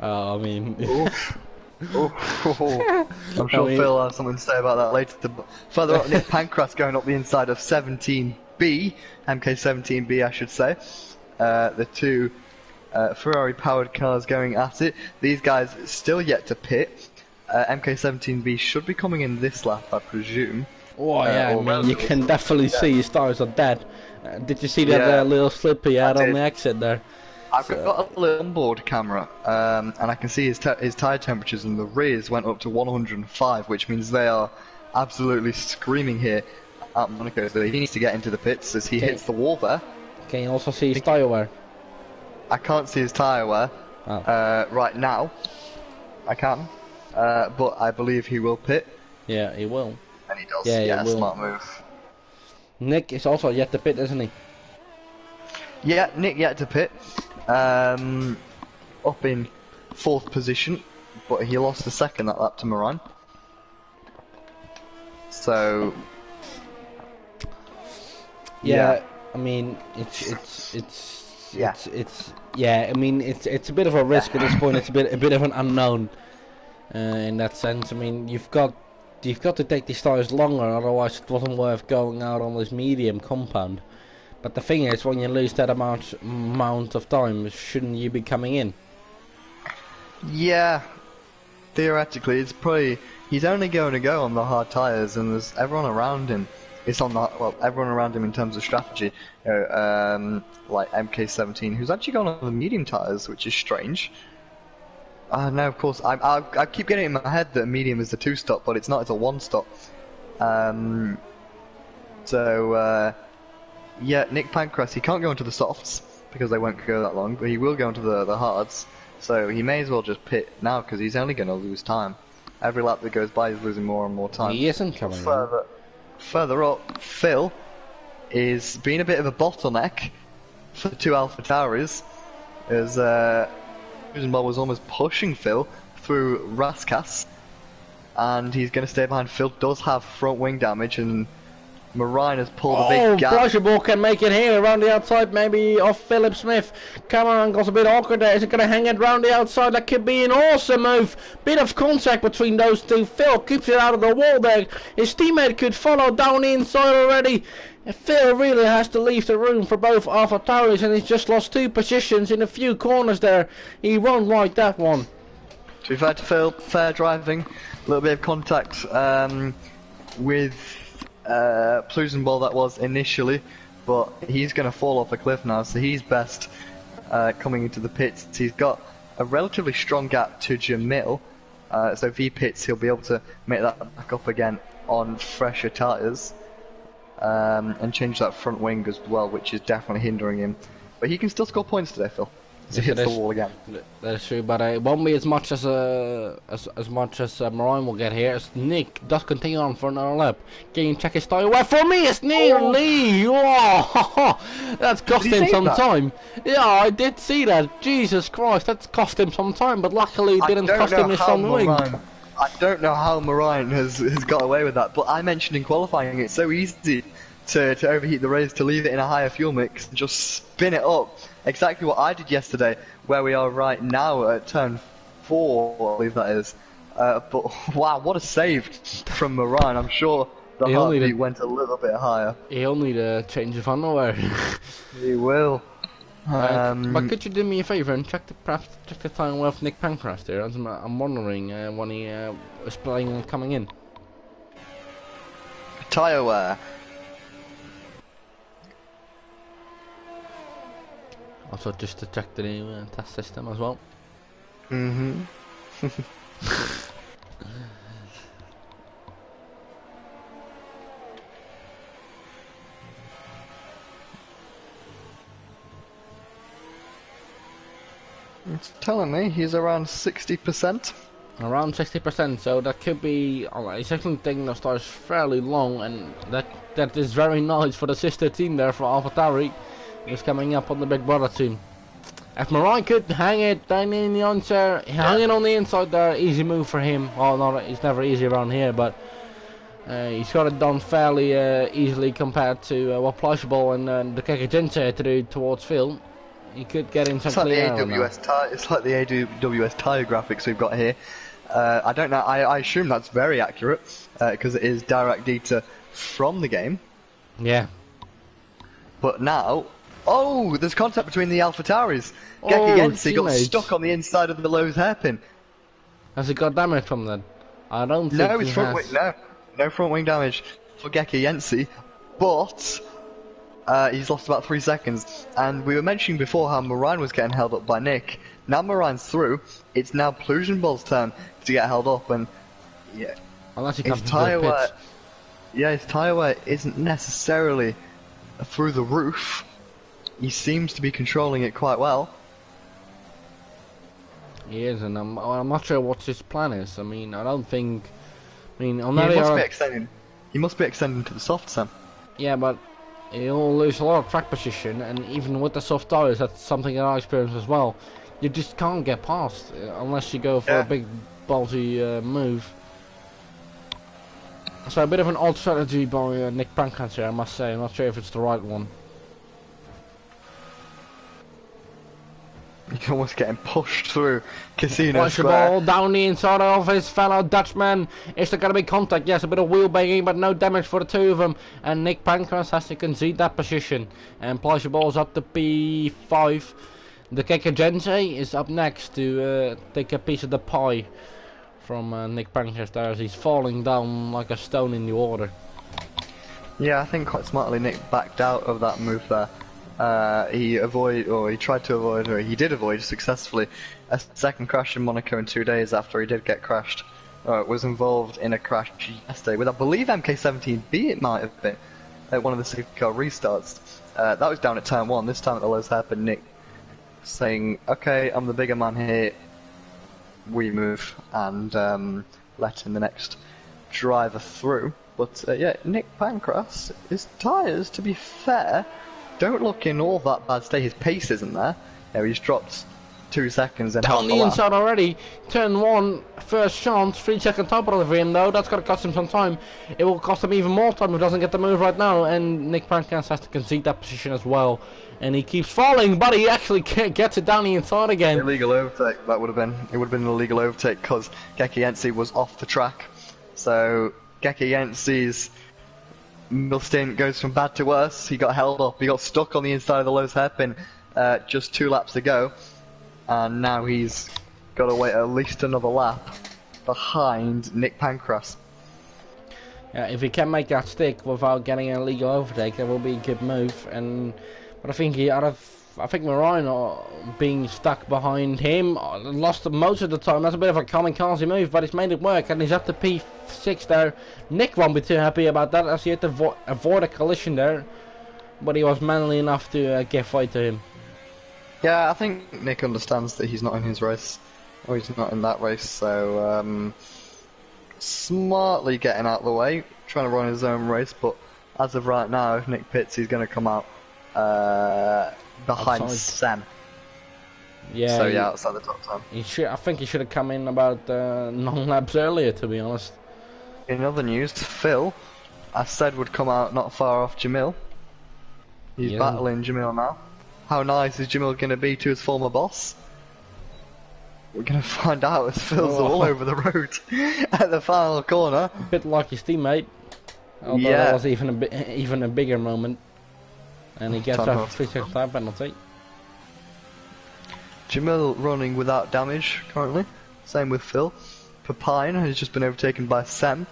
I mean... I'm sure Phil will have something to say about that later. Further up, Nick Pancras going up the inside of 17B, MK17B I should say. The 2 Ferrari powered cars going at it. These guys still yet to pit. MK17B should be coming in this lap, I presume. Oh yeah, I mean, you can definitely see his tires are dead. Did you see that little slip he had on the exit there? I've got a little onboard camera, and I can see his tyre temperatures, and the rears went up to 105, which means they are absolutely screaming here at Monaco. So he needs to get into the pits as he hits the wall there. Can you also see his tyre wear? I can't see his tyre wear right now. I can, but I believe he will pit. Yeah, he will. And he does. Yeah, he will. Smart move. Nick is also yet to pit, isn't he? Yeah, Nick yet to pit. Up in 4th position, but he lost the second that lap to Marine. So yeah, I mean it's I mean it's a bit of a risk at this point. It's a bit of an unknown in that sense. I mean you've got to take these tires longer, otherwise it wasn't worth going out on this medium compound. But the thing is, when you lose that amount of time, shouldn't you be coming in? Yeah, theoretically, it's probably he's only going to go on the hard tires, and there's everyone around him. It's on the everyone around him in terms of strategy, like MK17, who's actually gone on the medium tires, which is strange. No, of course, I keep getting it in my head that medium is the 2-stop, but it's not. It's a 1-stop. Yeah, Nick Pancras, he can't go into the softs because they won't go that long, but he will go into the hards. So he may as well just pit now because he's only going to lose time. Every lap that goes by, he's losing more and more time. He isn't coming. Further up, Phil is being a bit of a bottleneck for the 2 Alpha Tauris, as Rosenball was almost pushing Phil through Raskas, and he's going to stay behind. Phil does have front wing damage, and Marine has pulled a big gap. Blusherball can make it here around the outside, maybe off Philip Smith. Cameron got a bit awkward there. Is it going to hang it round the outside? That could be an awesome move. Bit of contact between those two. Phil keeps it out of the wall there. His teammate could follow down the inside already. Phil really has to leave the room for both Alpha Tauris, and he's just lost 2 positions in a few corners there. He won't like that one. To be fair to Phil, fair driving. A little bit of contact with Plusenball that was initially, but he's going to fall off a cliff now, so he's best coming into the pits. He's got a relatively strong gap to Jamil, so if he pits he'll be able to make that back up again on fresher tyres, and change that front wing as well, which is definitely hindering him. But he can still score points today, Phil. He hits the wall again. That's true, but it won't be as much as Marine will get here. As Nick does continue on for another lap. Can you check his tyre? Well, for me, it's nearly. Oh, that's cost him some time. Yeah, I did see that. Jesus Christ, that's cost him some time, but luckily it didn't cost him his front wing. I don't know how Marine has got away with that, but I mentioned in qualifying it's so easy to overheat the race, to leave it in a higher fuel mix, and just spin it up. Exactly what I did yesterday, where we are right now at turn 4, I believe that is. But wow, what a save from Moran. I'm sure the heartbeat went a little bit higher. He'll need a change of underwear. He will. But could you do me a favour and perhaps check the time with Nick Pancras there? I'm wondering when he was playing and coming in. Tyre wear. Also, just to check the new test system as well. Mm-hmm. It's telling me he's around 60%. Around 60%, so that could be a second thing that starts fairly long, and that is very nice for the sister team there for AlphaTauri. Is coming up on the big brother team. If Moran could hang it down in the onshore, hanging on the inside there, easy move for him. Well, not it's never easy around here, but he's got it done fairly easily compared to what Plausible and the Kekagense had to do towards Phil. He could get in some clear air. It's like the AWS tyre graphics we've got here. I don't know. I assume that's very accurate because it is direct data from the game. Yeah. But now. Oh, there's contact between the AlphaTauris. Geki Yensi got stuck on the inside of the Lowe's hairpin. Has he got damage from that? I don't think no, it's front wing. No front wing damage for Geki Yensi, but he's lost about 3 seconds. And we were mentioning before how Moran was getting held up by Nick. Now Moran's through. It's now Plugenball's turn to get held up, and yeah, his tyre wear. Yeah, his tyre wear isn't necessarily through the roof. He seems to be controlling it quite well. He is, and I'm not sure what his plan is. I mean, I don't think. I mean, on he must be extending. He must be extending to the softs then. Yeah, but he'll lose a lot of track position, and even with the soft tires, that's something that I experienced as well. You just can't get past unless you go for a big ballsy move. So a bit of an odd strategy by Nick Pancras here, I must say. I'm not sure if it's the right one. He's almost getting pushed through Casino Square. Ball down the inside of his fellow Dutchman. Is there going to be contact? Yes, a bit of wheel banging, but no damage for the two of them. And Nick Pancras has to concede that position. And Ball's up to P5. The Kekagense is up next to take a piece of the pie from Nick Pancras there as he's falling down like a stone in the water. Yeah, I think quite smartly Nick backed out of that move there. He did avoid successfully a second crash in Monaco in 2 days after he did get crashed. Was involved in a crash yesterday with, I believe, MK17B it might have been, at one of the safety car restarts. That was down at turn 1, this time at the Lowe's hairpin. Nick saying, okay, I'm the bigger man here, we move, and letting the next driver through. But yeah, Nick Pancras, his tyres, to be fair, don't look in all that bad state. His pace isn't there. Yeah, he's dropped 2 seconds and down the inside already. Turn 1, first chance, 3 second time penalty for him though. That's gonna cost him some time. It will cost him even more time if he doesn't get the move right now. And Nick Pancras has to concede that position as well. And he keeps falling, but he actually gets it down the inside again. Illegal overtake. That would have been. It would have been an illegal overtake because Geki Yensi was off the track. So Geki Yensi's stint goes from bad to worse. He got held up. He got stuck on the inside of the Lowe's hairpin just 2 laps ago, and now he's got to wait at least another lap behind Nick Pancras. Yeah, if he can make that stick without getting an illegal overtake, that will be a good move. But I think I think Moran being stuck behind him lost most of the time. That's a bit of a kamikaze move, but he's made it work, and he's up to P6 there. Nick won't be too happy about that, as he had to avoid a collision there, but he was manly enough to give fight to him. Yeah, I think Nick understands that he's not in his race, or he's not in that race, so smartly getting out of the way, trying to run his own race. But as of right now, if Nick pits, he's going to come out behind outside Sam. Yeah. So yeah, outside the top 10. I think he should have come in about 9 laps earlier, to be honest. In other news, Phil I said would come out not far off Jamil. He's Yeah. battling Jamil now. How nice is Jamil going to be to his former boss? We're going to find out as Phil's all over the road at the final corner. A bit like his teammate. Although Yeah. that was even a bigger moment. And he gets a 3-second time penalty. Jamil running without damage currently. Same with Phil. Papine has just been overtaken by Sem.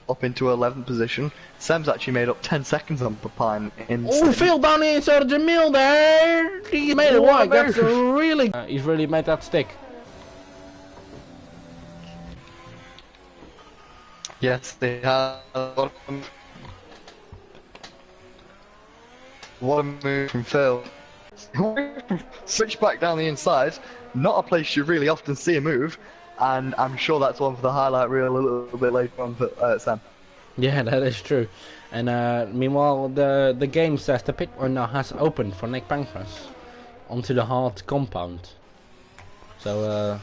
Up into 11th position. Sem's actually made up 10 seconds on Papine in. Oh, Phil down the inside of Jamil there! He made it wide. That's really. He's really made that stick. Yes, they have. What a move from Phil. Switch back down the inside. Not a place you really often see a move. And I'm sure that's one for the highlight reel a little bit later on for Sam. Yeah, that is true. And meanwhile, the game says the pit window has opened for Nick Pancras onto the hard compound. So,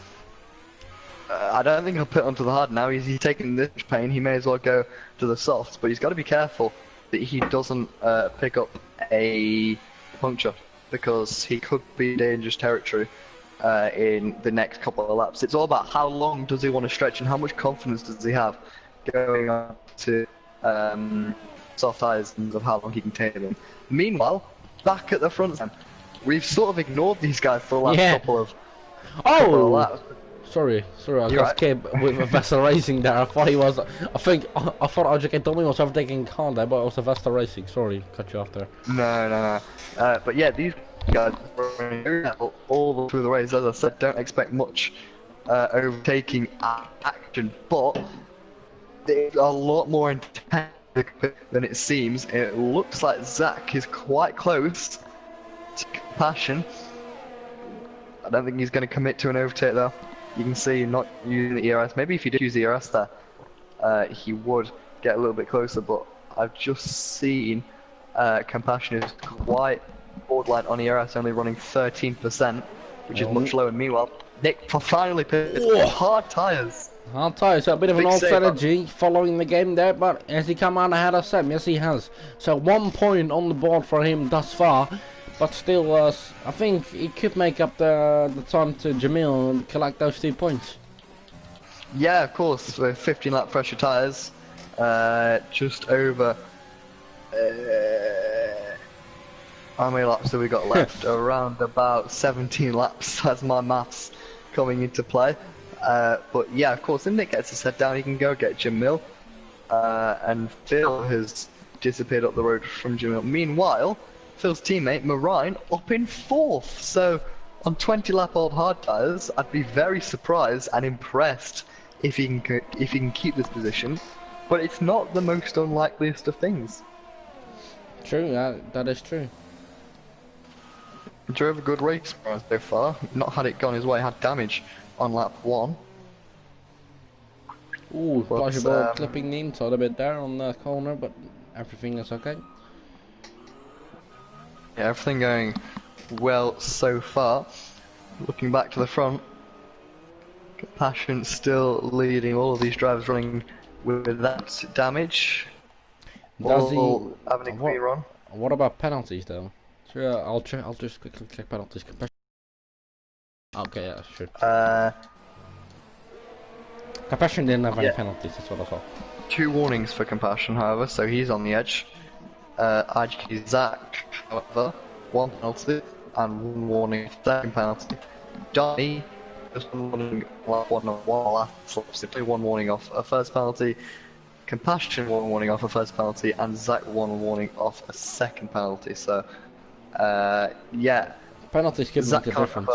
I don't think he'll put onto the hard now. He's taking this pain. He may as well go to the softs, but he's got to be careful that he doesn't pick up a puncture because he could be in dangerous territory in the next couple of laps. It's all about how long does he want to stretch and how much confidence does he have going on to soft tires in terms of how long he can take them. Meanwhile, back at the front, we've sort of ignored these guys for the last couple of laps. Sorry, I got scared with Vesta Racing there. I thought he was. I thought RJK Tommy was overtaking car there, but it was a Vesta Racing. Sorry, cut you off there. No. But yeah, these guys were all through the race. As I said, don't expect much overtaking action, but they're a lot more intense than it seems. It looks like Zach is quite close to Compassion. I don't think he's going to commit to an overtake though. You can see not using the ERS. Maybe if he did use the ERS there, he would get a little bit closer. But I've just seen Compassion is quite borderline on ERS, only running 13%, which is much lower. Meanwhile, Nick finally put hard tyres. Hard tyres, so a bit of an old strategy following the game there, but has he come out ahead of Sam? Yes, he has. So 1 point on the board for him thus far. But still, I think he could make up the time to Jamil and collect those 2 points. Yeah, of course, with 15 lap fresher tyres, just over. How many laps have we got left? Around about 17 laps. That's my maths coming into play. But yeah, of course, if Nick gets his head down, he can go get Jamil. And Phil has disappeared up the road from Jamil. Meanwhile, Phil's teammate, Marine, up in 4th. So, on 20 lap old hard tyres, I'd be very surprised and impressed if he can keep this position. But it's not the most unlikeliest of things. True, that is true. Drove a good race for us so far. Not had it gone his way, had damage on lap 1. Ooh, possible clipping the inside a bit there on the corner, but everything is okay. Yeah, everything going well so far. Looking back to the front, Compassion still leading, all of these drivers running with that damage. Does he having a clean run? What about penalties though? Sure, I'll just quickly check penalties. Okay, yeah, sure. Compassion didn't have any penalties, that's what I thought. 2 warnings for Compassion, however, so he's on the edge. IGK Zach, however, 1 penalty and 1 warning, 2nd penalty. Donnie, just 1 warning, 1 last lap, simply 1 warning off a 1st penalty. Compassion 1 warning off a 1st penalty, and Zach 1 warning off a 2nd penalty. So, yeah. Penalties could make a difference.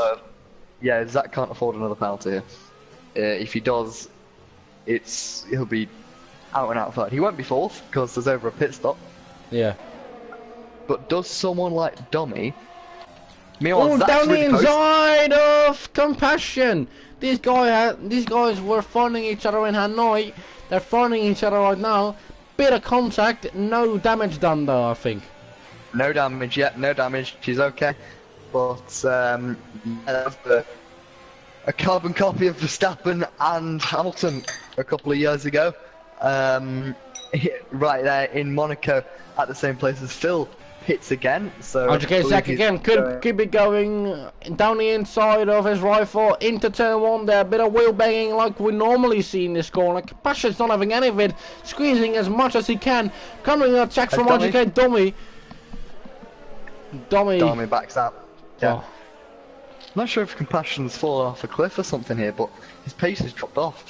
Zach can't afford another penalty here. If he does, he'll be out and out 3rd. He won't be 4th because there's over a pit stop. Yeah. But does someone like Dummy? Oh, down the inside of Compassion! These guys were finding each other in Hanoi. They're finding each other right now. Bit of contact, no damage done though, I think. No damage yet, no damage. She's okay. But that's a carbon copy of Verstappen and Hamilton a couple of years ago. right there in Monaco at the same place as Phil hits again. So Okay, Zach again could be going down the inside of his rifle into turn 1 there. A bit of wheel banging like we normally see in this corner. Compassion's not having any of it, squeezing as much as he can. Coming an attack from RGK Dummy. Dummy backs out. Yeah. Oh. I'm not sure if Compassion's fallen off a cliff or something here, but his pace has dropped off.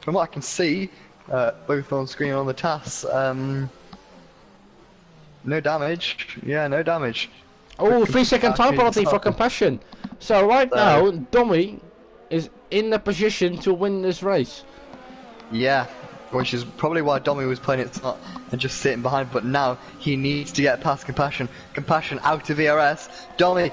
From what I can see, both on screen and on the TAS, no damage. Yeah, no damage. Oh, 3-second time penalty for Compassion. So right now, Dummy is in the position to win this race. Yeah, which is probably why Dummy was playing it smart and just sitting behind, but now he needs to get past Compassion. Compassion out of VRS. Dummy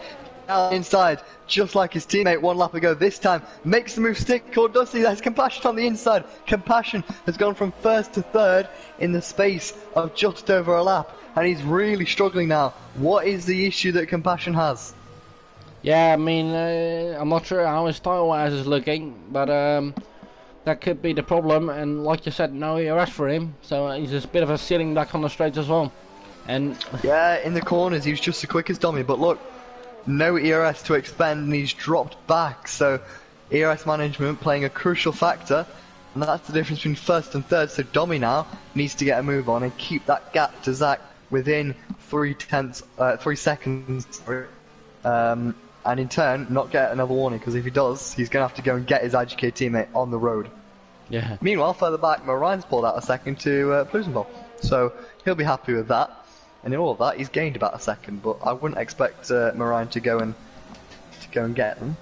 down inside, just like his teammate one lap ago. This time, makes the move stick, or does he? There's Compassion on the inside. Compassion has gone from first to third in the space of just over a lap, and he's really struggling now. What is the issue that Compassion has? Yeah, I mean, I'm not sure how his style-wise is looking, but that could be the problem. And like you said, no ERS for him, so he's a bit of a sitting duck on the straights as well. And yeah, in the corners, he was just the quickest Dummy, but look, no ERS to expend, and he's dropped back. So ERS management playing a crucial factor, and that's the difference between first and third. So Dummy now needs to get a move on and keep that gap to Zach within 3 seconds, and in turn not get another warning, because if he does, he's going to have to go and get his IGK teammate on the road. yeah. Meanwhile, further back, Marine's pulled out a second to Plusenball, so he'll be happy with that. And in all of that, he's gained about a second, but I wouldn't expect Marine to go and get them.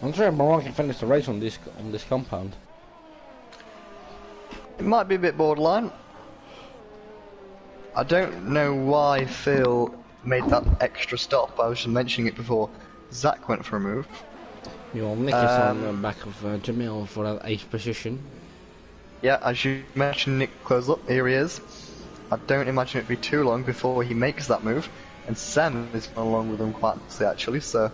I'm sure Marine can finish the race on this compound. It might be a bit borderline. I don't know why Phil made that extra stop. I was just mentioning it before. Zach went for a move. Your Nick is on the back of Jamil for that 8th position. Yeah, as you mentioned, Nick close up. Here he is. I don't imagine it'd be too long before he makes that move. And Sam is along with him quite nicely, actually. So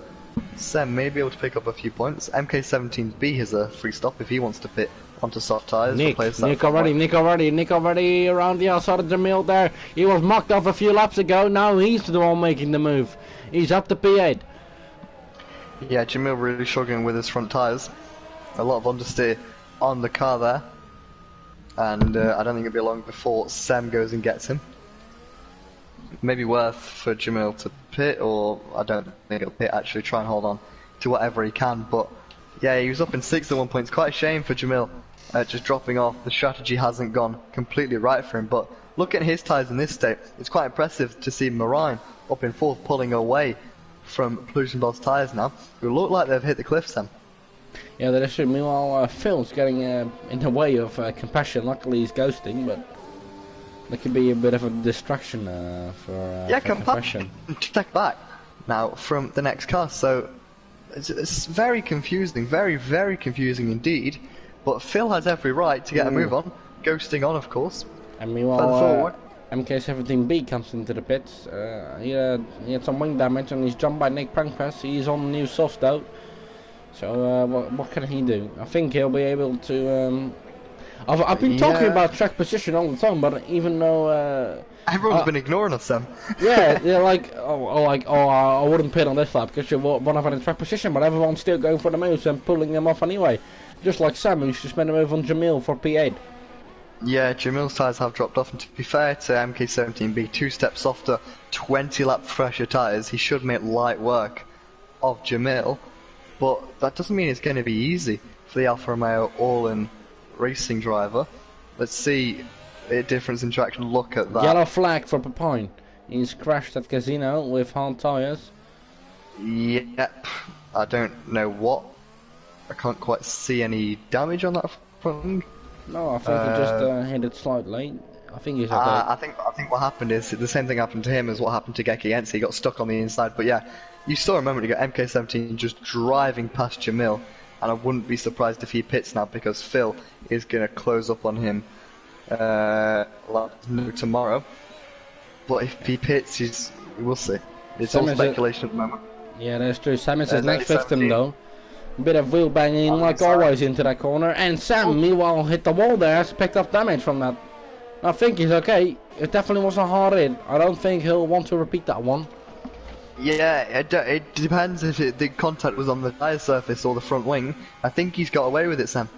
Sam may be able to pick up a few points. MK17B has a free stop if he wants to pit onto soft tyres. Nick already around the outside of Jamil there. He was mocked off a few laps ago. Now he's the one making the move. He's up to P8. Yeah, Jamil really struggling with his front tyres. A lot of understeer on the car there. And I don't think it'll be long before Sam goes and gets him. Maybe worth for Jamil to pit, or I don't think he'll pit, actually try and hold on to whatever he can. But yeah, he was up in 6th at one point. It's quite a shame for Jamil just dropping off. The strategy hasn't gone completely right for him, but look at his tyres in this state. It's quite impressive to see Marine up in 4th pulling away from Plusenball's tyres now, who look like they've hit the cliff, Sam. Yeah, that is true. Meanwhile, Phil's getting in the way of Compassion. Luckily, he's ghosting, but that could be a bit of a distraction for Compassion. Check back now from the next car, so it's very confusing, very, very confusing indeed. But Phil has every right to get a move on, ghosting on, of course. And meanwhile, MK17B comes into the pits. He had some wing damage and he's jumped by Nick Prankfest. He's on new soft out. So what can he do? I think he'll be able to. I've been talking about track position all the time, but even though everyone's been ignoring us, Sam. Yeah, they're like, I wouldn't pit on this lap because you won't have any track position, but everyone's still going for the moves and pulling them off anyway. Just like Sam, who's just made a move on Jamil for P8. Yeah, Jamil's tyres have dropped off, and to be fair to MK17B, 2 steps softer, 20 lap fresher tyres, he should make light work of Jamil, but that doesn't mean it's going to be easy for the Alfa Romeo all-in racing driver. Let's see the difference in traction. Look at that. Yellow flag for Papine. He's crashed at Casino with hard tyres. Yep, I don't know what. I can't quite see any damage on that front wing. No, I think he just hit it slightly. I think he's okay. I think what happened is the same thing happened to him as what happened to Geki Ensi. He got stuck on the inside. But yeah, you saw a moment ago MK17 just driving past Jamil, and I wouldn't be surprised if he pits now because Phil is going to close up on him tomorrow. But if he pits, we'll see. It's all speculation at the moment. Yeah, that's true. Sam is his next victim though. Bit of wheel banging like always into that corner, and Sam meanwhile hit the wall there, has picked up damage from that. I think he's okay. It definitely was a hard hit. I don't think he'll want to repeat that one. Yeah, it depends if the contact was on the tyre surface or the front wing. I think he's got away with it, Sam.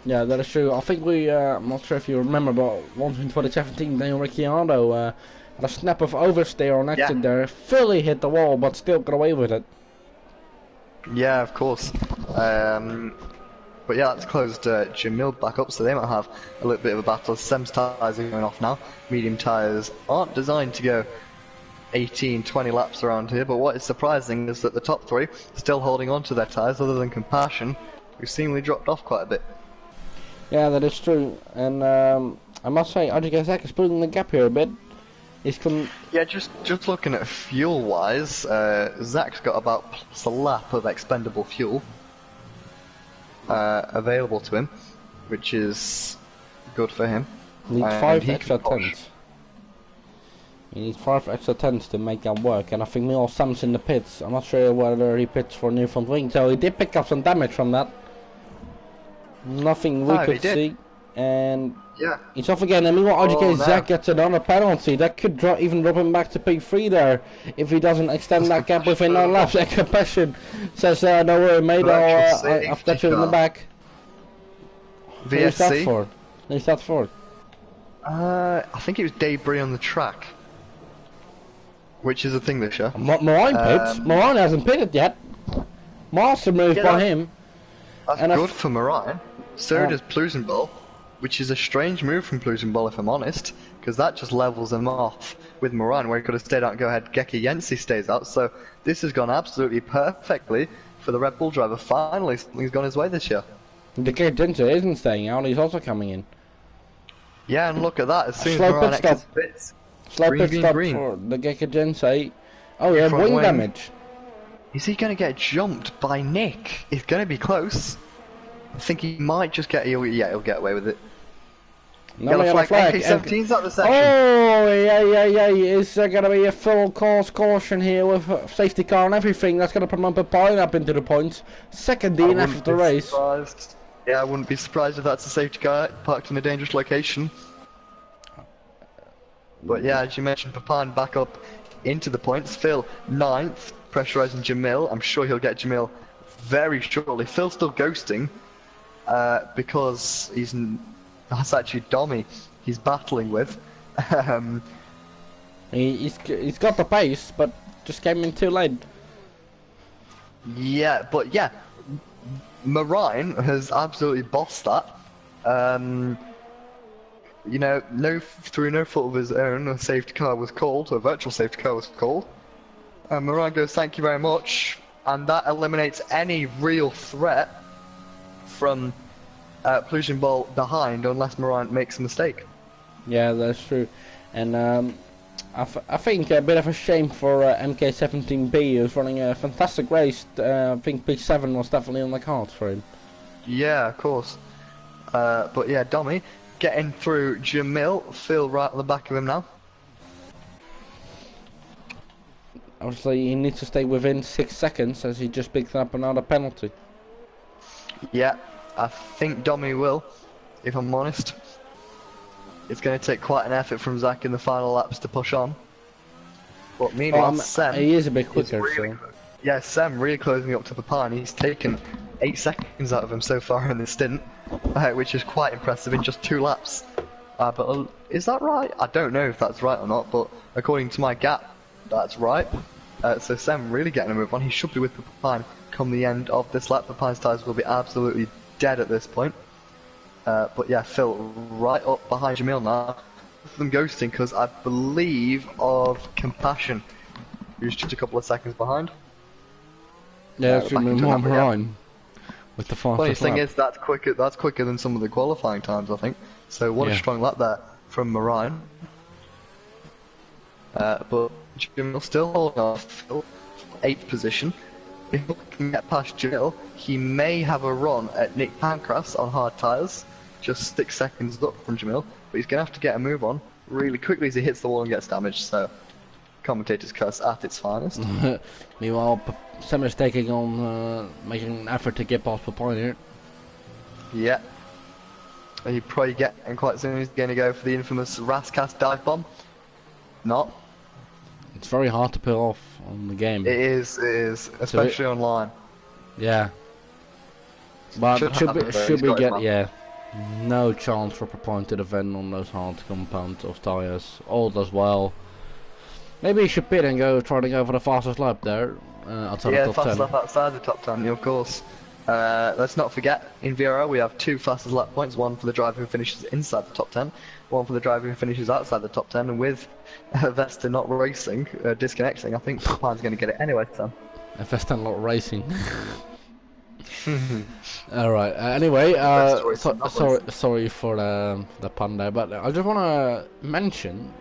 Yeah, that is true. I think I'm not sure if you remember, but once in 2017, Daniel Ricciardo had a snap of oversteer on exit there. Fully hit the wall, but still got away with it. Yeah, of course. But yeah, that's closed Jamil back up, so they might have a little bit of a battle. Sem's tyres are going off now. Medium tyres aren't designed to go 18, 20 laps around here, but what is surprising is that the top three are still holding on to their tyres, other than Compassion, who seemingly dropped off quite a bit. Yeah, that is true. And I must say, RJ Zach is pulling the gap here a bit. Yeah, just looking at fuel-wise, Zach's got about plus a lap of expendable fuel available to him, which is good for him. He needs 5 extra tenths. He needs 5 extra tenths to make that work, and I think Neil Sam's in the pits. I'm not sure whether he pits for new front wing, so he did pick up some damage from that. Nothing we could see, and yeah, he's off again. And meanwhile, RGK Zach gets another penalty. That could even drop him back to P3 there if he doesn't extend that gap within 9 laps. And Compassion says, "Don't worry, mate. I've got you in the back." VSC. Who's that for? I think it was debris on the track, which is a thing this year. Marine pits. Marine hasn't pitted yet. Master move by him. That's good for Marine. So does Plusenball, which is a strange move from Plusenball if I'm honest, because that just levels him off with Marine, where he could have stayed out and go ahead. Geki Yensi stays out, so this has gone absolutely perfectly for the Red Bull driver. Finally, something's gone his way this year. The Geki isn't staying out, he's also coming in. Yeah, and look at that, as soon as Marine exits pits. Slow pit stop for the Geki. Oh yeah, wing damage. Is he going to get jumped by Nick? It's going to be close. I think he might just get... he'll get away with it. No, yellow flag. AK-17's out of the section. Oh, yeah. Is there going to be a full course caution here with a safety car and everything? That's going to promote Papine up into the points. Second DNF of the race. Surprised. Yeah, I wouldn't be surprised if that's a safety car parked in a dangerous location. But yeah, as you mentioned, Papine back up into the points. Phil, 9th, pressurising Jamil. I'm sure he'll get Jamil very shortly. Phil's still ghosting because that's actually Dommy he's battling with. He's got the pace, but just came in too late. Yeah, but yeah, Marine has absolutely bossed that. You know, through no fault of his own, a safety car was called, a virtual safety car was called. And Marine goes, thank you very much, and that eliminates any real threat from Plusenball behind, unless Marine makes a mistake. Yeah, that's true. And I think a bit of a shame for MK17B, who's running a fantastic race. I think P7 was definitely on the cards for him. Yeah, of course. But yeah, Dommy getting through Jamil. Phil right at the back of him now. Obviously, he needs to stay within 6 seconds as he just picked up another penalty. Yeah, I think Dommy will, if I'm honest. It's going to take quite an effort from Zach in the final laps to push on. But meanwhile, Sam... he is a bit quicker, really, yeah, Sam really closing up to Papine. He's taken 8 seconds out of him so far in this stint, which is quite impressive in just 2 laps. But is that right? I don't know if that's right or not, but according to my gap, that's right. So Sam really getting a move on. He should be with Papine come the end of this lap. Papine's tyres will be absolutely dead at this point. But yeah, Phil right up behind Jamil now. Both of them ghosting because I believe of Compassion, who's just a couple of seconds behind. Yeah, that's more behind. With the fastest funny thing is that's quicker than some of the qualifying times, I think. So what a strong lap there from Marine. But Jamil still holding off Phil, 8th position. If he can get past Jamil, he may have a run at Nick Pancras on hard tyres, just 6 seconds up from Jamil, but he's going to have to get a move on really quickly as he hits the wall and gets damaged, so commentator's curse at its finest. Meanwhile, Sam is taking on, making an effort to get past Papine here. Yeah. He probably getting quite soon. He's going to go for the infamous Rascast dive bomb. Not. It's very hard to pull off on the game. It is, especially online. Yeah. But should we get no chance for Propine to defend on those hard compounds of tyres. Old as well. Maybe he should pit and try to go for the fastest lap there. Outside the top 10. Fastest lap outside the top 10, of course. Let's not forget, in VRL we have 2 fastest lap points, one for the driver who finishes inside the top 10, one for the driver who finishes outside the top 10, and with Vesta not racing, disconnecting, I think Propine's going to get it anyway, Sam. Vesta not racing. Alright, anyway, sorry for the pun there, but I just want to mention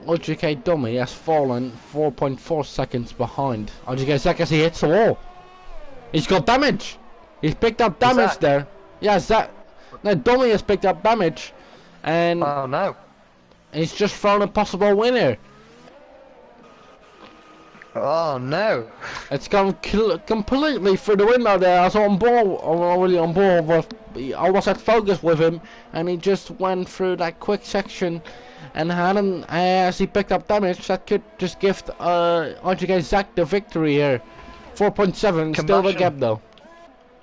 RGK Dummy has fallen 4.4 seconds behind. RGK Zach as he hits the wall. He's got damage. He's picked up damage there. Yeah, Zach. No, Dummy has picked up damage, and oh no, he's just thrown a possible winner. Oh no! It's gone completely through the window there. I was on board, really on board, but I was at focus with him, and he just went through that quick section, and hadn't, as he picked up damage, that could just give RGK Zach the victory here. 4.7, still the gap though.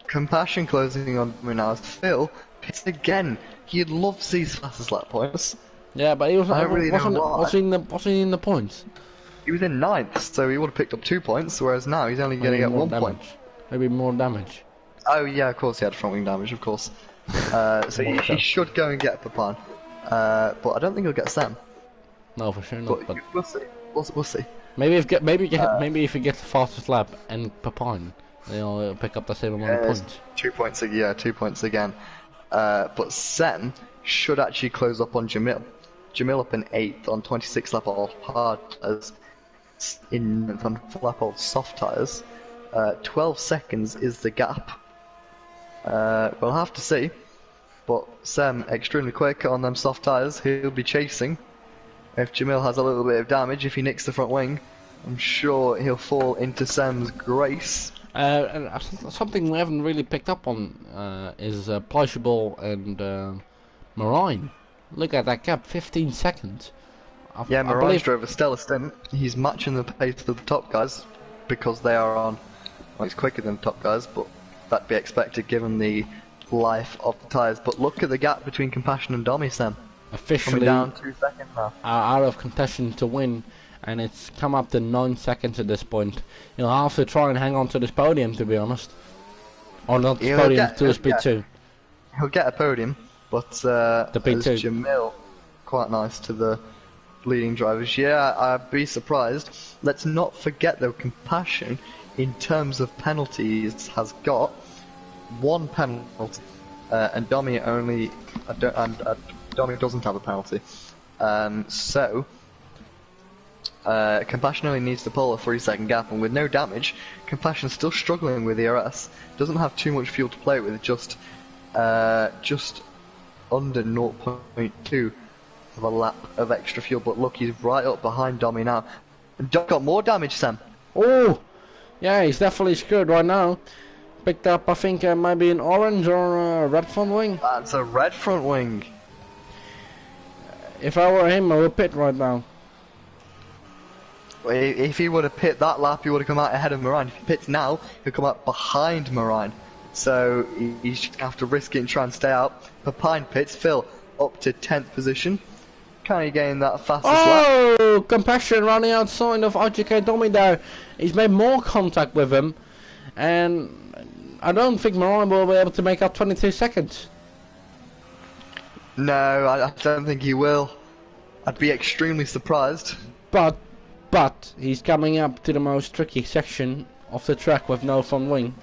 Compassion closing on me now. Phil pits again. He'd love to see his fastest lap points. Yeah, but he was wasn't in the points. He was in 9th, so he would have picked up 2 points, whereas now he's only going to get 1 point. Maybe more damage. Oh yeah, of course he had front wing damage, of course. So he should go and get Papine. But I don't think he'll get Sam. No, for sure not. But we'll see. We'll see. Maybe if he gets the fastest lap and Papine, they'll pick up the same amount of points. 2 points, 2 points again. But Sam should actually close up on Jamil. Jamil up in 8th on 26 lap old hard tyres, in 9th on lap old soft tyres. 12 seconds is the gap. We'll have to see. But Sam extremely quick on them soft tyres. He'll be chasing. If Jamil has a little bit of damage, if he nicks the front wing, I'm sure he'll fall into Sam's grace. And something we haven't really picked up on is Pleasurable and Marine. Look at that gap, 15 seconds. Marine's drove a stellar stint. He's matching the pace of the top guys because they are on. Well, he's quicker than the top guys, but that'd be expected given the life of the tyres. But look at the gap between Compassion and Domi, Sam. Officially coming down 2 seconds now. Out of contention to win, and it's come up to 9 seconds at this point. He'll have to try and hang on to this podium, to be honest. Or not this podium, to his P2. He'll get a podium, but the P2. Jamil, quite nice to the leading drivers. Yeah, I'd be surprised. Let's not forget though, Compassion, in terms of penalties, has got 1 penalty, and Domi only, Domi doesn't have a penalty. So Compassion only needs to pull a 3-second gap, and with no damage, Compassion's still struggling with ERS. Doesn't have too much fuel to play with, just under 0.2 of a lap of extra fuel. But look, he's right up behind Domi now. And Dom got more damage, Sam. Oh, yeah, he's definitely screwed right now. Picked up, I think, maybe an orange or a red front wing. That's a red front wing. If I were him, I would pit right now. If he would have pit that lap, he would have come out ahead of Marine. If he pits now, he'll come out behind Marine. So he's just going to have to risk it and try and stay out. Papine pits, Phil up to 10th position. Can he gain that fastest lap? Oh, Compassion running outside of RGK Domi there. He's made more contact with him. And I don't think Marine will be able to make up 22 seconds. No, I don't think he will. I'd be extremely surprised. But he's coming up to the most tricky section of the track with no front wing.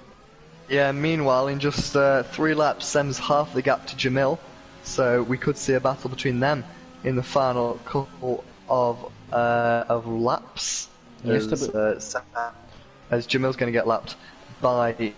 Yeah, meanwhile, in just 3 laps, Sem's half the gap to Jamil. So we could see a battle between them in the final couple of laps. As Jamil's going to get lapped by the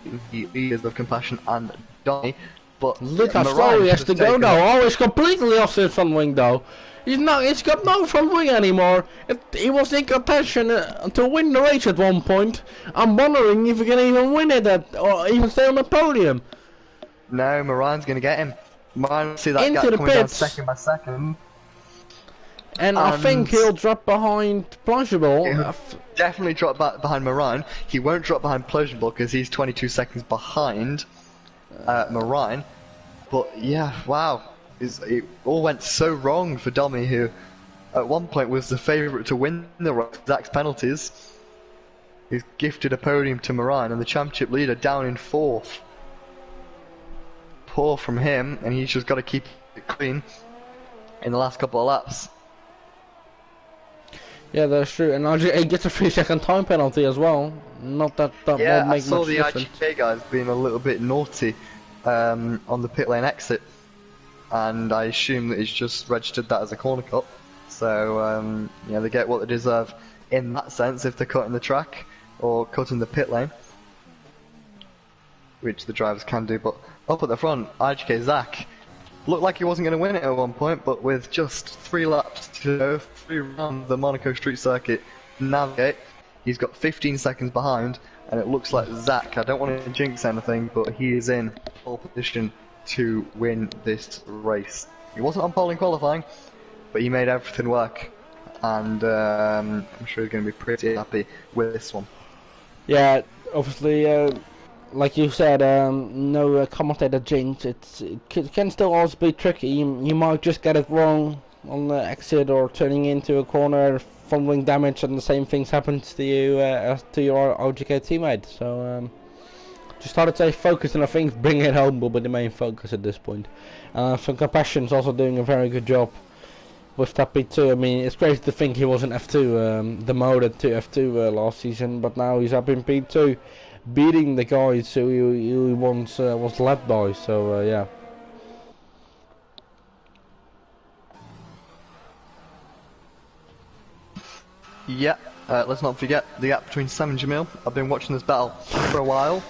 leaders of Compassion and Donny. But look how slow he has to go now. Oh, he's completely off his front wing though. He's got no front wing anymore. He was in contention to win the race at one point. I'm wondering if he can even win it or even stay on the podium. No, Marine's going to get him. Might see that into gap the coming down pits. second by second. And I think he'll drop behind Plausible. He'll definitely drop back behind Marine. He won't drop behind Plausible because he's 22 seconds behind Marine. But yeah, wow. It all went so wrong for Domi, who at one point was the favourite to win the race. Zach's penalties. He's gifted a podium to Marine and the championship leader down in 4th. Poor from him, and he's just got to keep it clean in the last couple of laps. Yeah, that's true. And he gets a 3-second time penalty as well. Not that that Yeah, won't I make saw much the difference. IGK guys being a little bit naughty on the pit lane exit, and I assume that he's just registered that as a corner cut. So yeah, they get what they deserve in that sense if they're cutting the track or cutting the pit lane, which the drivers can do. But up at the front, IGK Zach looked like he wasn't going to win it at one point, but with just 3 laps to go, 3 rounds the Monaco Street Circuit navigate, he's got 15 seconds behind, and it looks like Zach, I don't want to jinx anything, but he is in pole position to win this race. He wasn't on pole in qualifying, but he made everything work, and I'm sure he's going to be pretty happy with this one. Yeah, obviously, like you said, no commentator jinx. It can still also be tricky. You might just get it wrong on the exit or turning into a corner, fumbling damage, and the same things happens to you as to your OGK teammate. So just try to stay focused, and I think bringing it home will be the main focus at this point. So Compassion's also doing a very good job with that P2. I mean, it's crazy to think he was in F2, demoted to F2 last season, but now he's up in P2, beating the guys who he once was led by. So yeah. Yeah, let's not forget the gap between Sam and Jamil. I've been watching this battle for a while.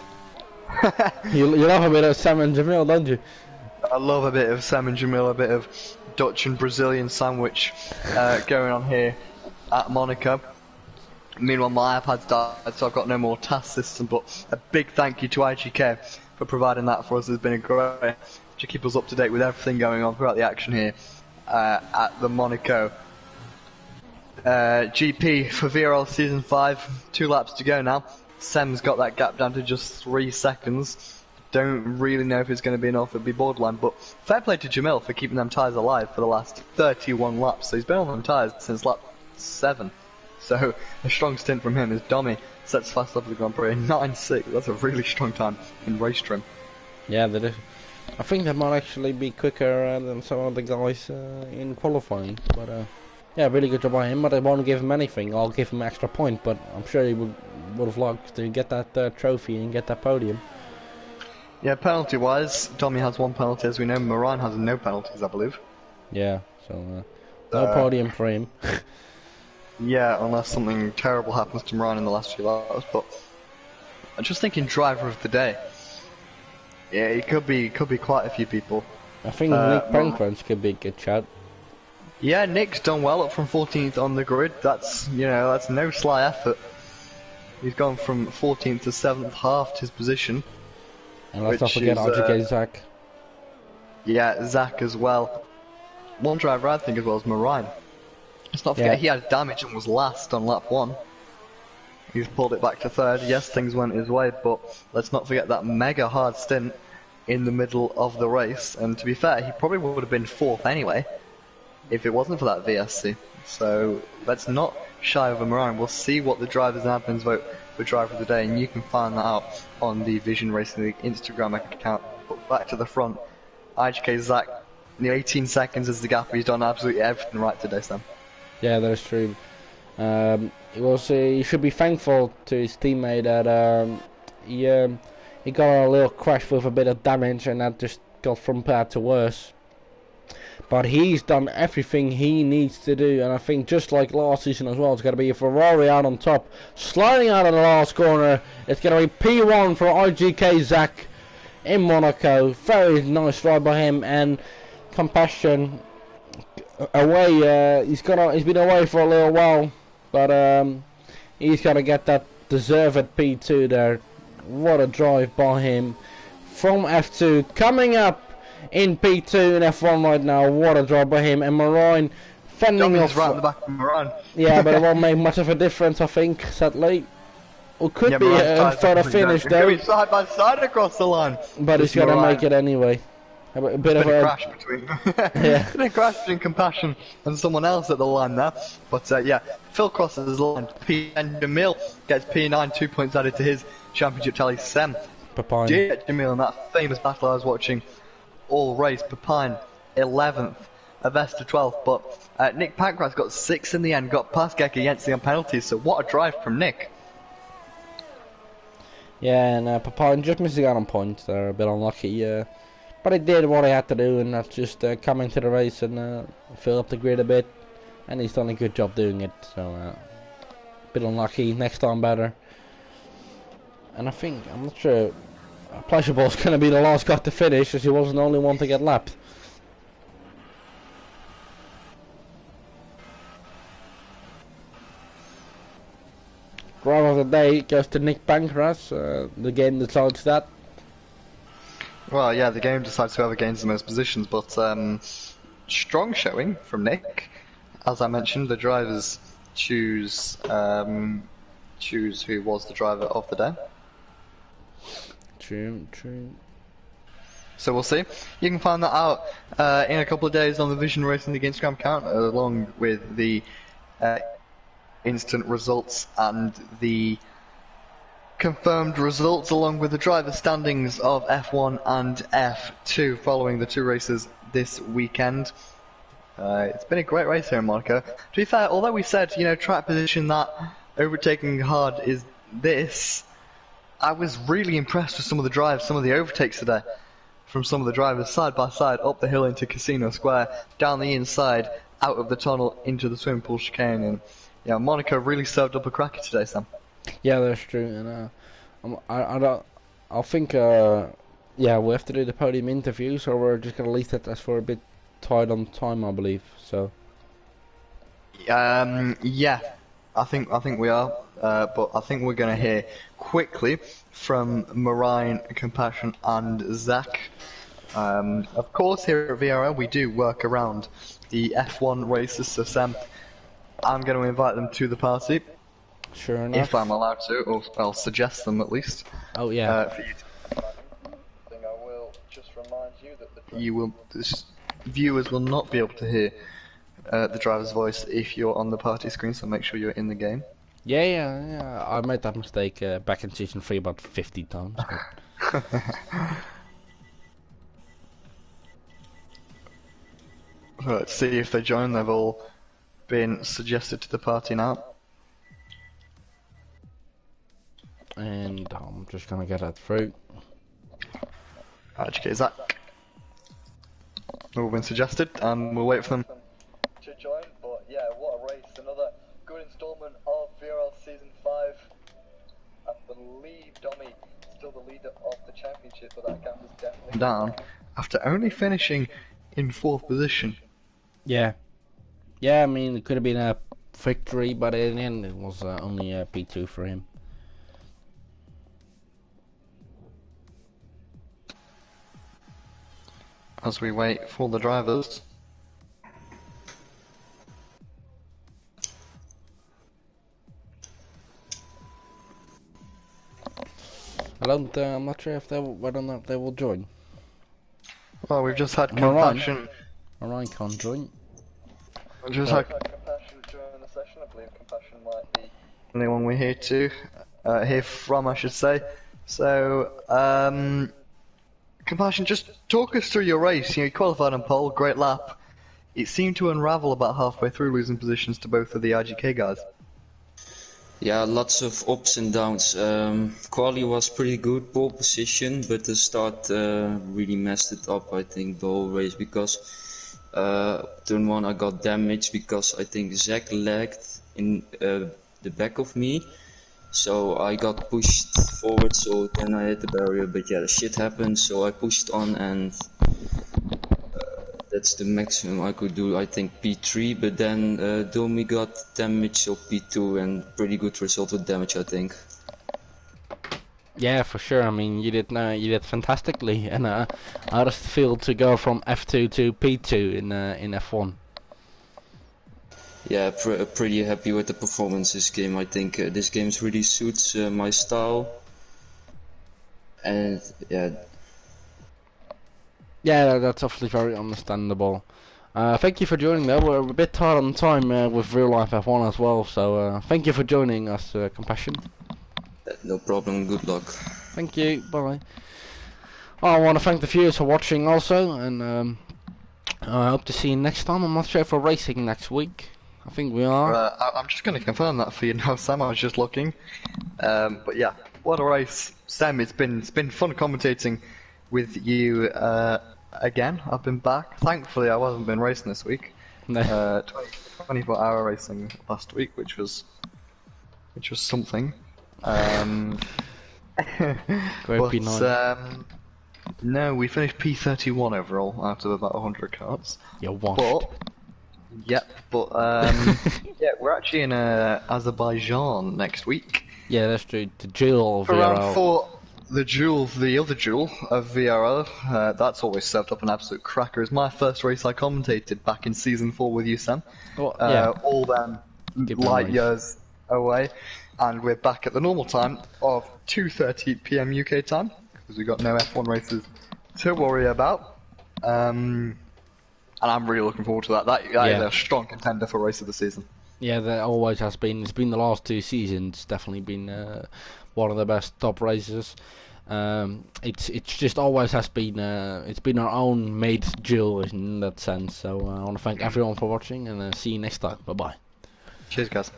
you love a bit of Sam and Jamil, don't you? I love a bit of Sam and Jamil, a bit of Dutch and Brazilian sandwich going on here at Monaco. Meanwhile, my iPad's died, so I've got no more task system, but a big thank you to IGK for providing that for us. It's been a great to keep us up to date with everything going on throughout the action here at the Monaco GP for VRL Season 5. 2 laps to go now. Sam's got that gap down to just 3 seconds. Don't really know if it's going to be enough. It'll be borderline, but fair play to Jamil for keeping them tyres alive for the last 31 laps. So he's been on them tyres since lap 7. So a strong stint from him as Domi sets fast up for the Grand Prix in 9.6. That's a really strong time in race trim. Yeah, that is. I think that might actually be quicker than some of the guys in qualifying. But yeah, really good job by him. But I won't give him anything. I'll give him an extra point. But I'm sure he would have liked to get that trophy and get that podium. Yeah, penalty-wise, Domi has 1 penalty, as we know. Moran has no penalties, I believe. Yeah, so no podium for him. Yeah, unless something terrible happens to Moran in the last few laps. But I'm just thinking driver of the day. Yeah, it could be quite a few people. I think Nick Pencrunch could be a good shout. Yeah, Nick's done well up from 14th on the grid. That's that's no sly effort. He's gone from 14th to 7th, halved his position. And let's not forget RGK Zach. Yeah, Zach as well. One driver I think as well as Marine. Let's not forget he had damage and was last on lap 1. He's pulled it back to 3rd. Yes, things went his way, but let's not forget that mega hard stint in the middle of the race. And to be fair, he probably would have been 4th anyway if it wasn't for that VSC. So let's not shy of a Marine. We'll see what the drivers and admins vote for driver of the day, and you can find that out on the Vision Racing League Instagram account. But back to the front, IGK Zach, near 18 seconds is the gap. He's done absolutely everything right today, Sam. Yeah, that's true. He should be thankful to his teammate that he got a little crash with a bit of damage, and that just got from bad to worse. But he's done everything he needs to do, and I think just like last season as well, it's going to be a Ferrari out on top, sliding out of the last corner. It's going to be P1 for IGK Zach in Monaco. Very nice ride by him, and Compassion away. He's been away for a little while, but he's got to get that deserved P2 there. What a drive by him from F2, coming up in P2 in F1 right now. What a job by him. And Marine fending Dominic's off. right in the back of Moran. Yeah, but it won't make much of a difference, I think, sadly. Or could Yeah, be Moran's a tied photo finish, though. Going side by side across the line. But he's going to make it anyway. A bit of a crash between yeah. bit of crash between Compassion and someone else at the line there. But yeah, Phil crosses his line. And Jamil gets P9, 2 points added to his championship tally. Sem did Jamil in that famous battle I was watching all race. Pepine 11th, Avesta 12th, but Nick Pancras got 6th in the end, got past Gek against the on penalties. So what a drive from Nick. Yeah, and Pepine just missing out on points there, a bit unlucky. But he did what he had to do, and that's just come into the race and fill up the grid a bit. And he's done a good job doing it, so a bit unlucky, next time better. And I think, I'm not sure, Pleasureball's going to be the last guy to finish, as he wasn't the only one to get lapped. Driver of the day goes to Nick Pancras. The game decides that. Well, yeah, the game decides whoever gains the most positions, but strong showing from Nick. As I mentioned, the drivers choose who was the driver of the day. True. So we'll see. You can find that out in a couple of days on the Vision Racing the Instagram account, along with the instant results and the confirmed results, along with the driver standings of F1 and F2 following the 2 races this weekend. It's been a great race here in Monaco. To be fair, although we said, track position that overtaking hard is this, I was really impressed with some of the drives, some of the overtakes today from some of the drivers side by side up the hill into Casino Square, down the inside, out of the tunnel into the swimming pool chicane. And yeah, Monaco really served up a cracker today, Sam. Yeah, that's true, and I think yeah, we'll have to do the podium interview, so we're just gonna leave that as for a bit tight on time, I believe. So yeah, I think we are, but I think we're gonna hear quickly from Marine, Compassion, and Zach. Of course, here at VRL we do work around the F1 races, so Sam, I'm going to invite them to the party. Sure enough. If I'm allowed to, or I'll suggest them at least. Oh yeah. For you I will just remind you that viewers will not be able to hear the driver's voice if you're on the party screen, so make sure you're in the game. Yeah. I made that mistake back in season 3 about 50 times. Let's see if they join. They've all been suggested to the party now. And I'm just gonna get that through. Okay, Zach. All been suggested, and we'll wait for them to join. But yeah, what a race! Another good installment of VRL Season 5. I believe Domi still the leader of the championship, but that gap is definitely down after only finishing in 4th position. Yeah, I mean, it could have been a victory, but in the end it was only a P2 for him. As we wait for the drivers. I'm not sure if whether or not they will join. Well, we've just had Compassion. Marine can't join. We've just had Compassion during the session. I believe Compassion might be the only one we're here to hear from, I should say. So, Compassion, just talk us through your race. You qualified on pole, great lap. It seemed to unravel about halfway through, losing positions to both of the IGK guys. Yeah, lots of ups and downs. Quali was pretty good, pole position, but the start really messed it up, I think, the whole race, because turn 1 I got damaged because I think Zach lagged in the back of me. So I got pushed forward, so then I hit the barrier, but yeah, the shit happened, so I pushed on, and that's the maximum I could do, I think P3, but then Domi got damage, so P2, and pretty good result with damage, I think. Yeah, for sure. I mean, you did fantastically, and how does it feel to go from F2 to P2 in F1? Yeah, pretty happy with the performance this game. I think this game really suits my style, and yeah, Yeah, that's obviously very understandable. Thank you for joining though. We're a bit tight on time with real life F1 as well, so thank you for joining us, Compassion. no problem. Good luck. Thank you. Bye. I want to thank the viewers for watching also, and I hope to see you next time. I'm not sure if we're racing next week. I think we are. I'm just going to confirm that for you now, Sam. I was just looking. But yeah, what a race, Sam. It's been fun commentating with you again. I've been back. Thankfully, I wasn't been racing this week. 24-hour racing last week, which was something. Very nice. No, we finished P31 overall out of about 100 carts. You're washed. But yeah, we're actually in Azerbaijan next week. Yeah, that's true. The duel of Around VRL. for the other jewel of VRL. That's always served up an absolute cracker. It's my first race I commentated back in season 4 with you, Sam. Well, yeah. All them Good light memories. years away, and we're back at the normal time of 2:30 p.m. UK time because we got no F1 races to worry about. And I'm really looking forward to that. That is a strong contender for race of the season. Yeah, that always has been. It's been the last 2 seasons. Definitely been one of the best top races. It's just always has been. It's been our own made duel in that sense. So I want to thank everyone for watching, and see you next time. Bye bye. Cheers, guys.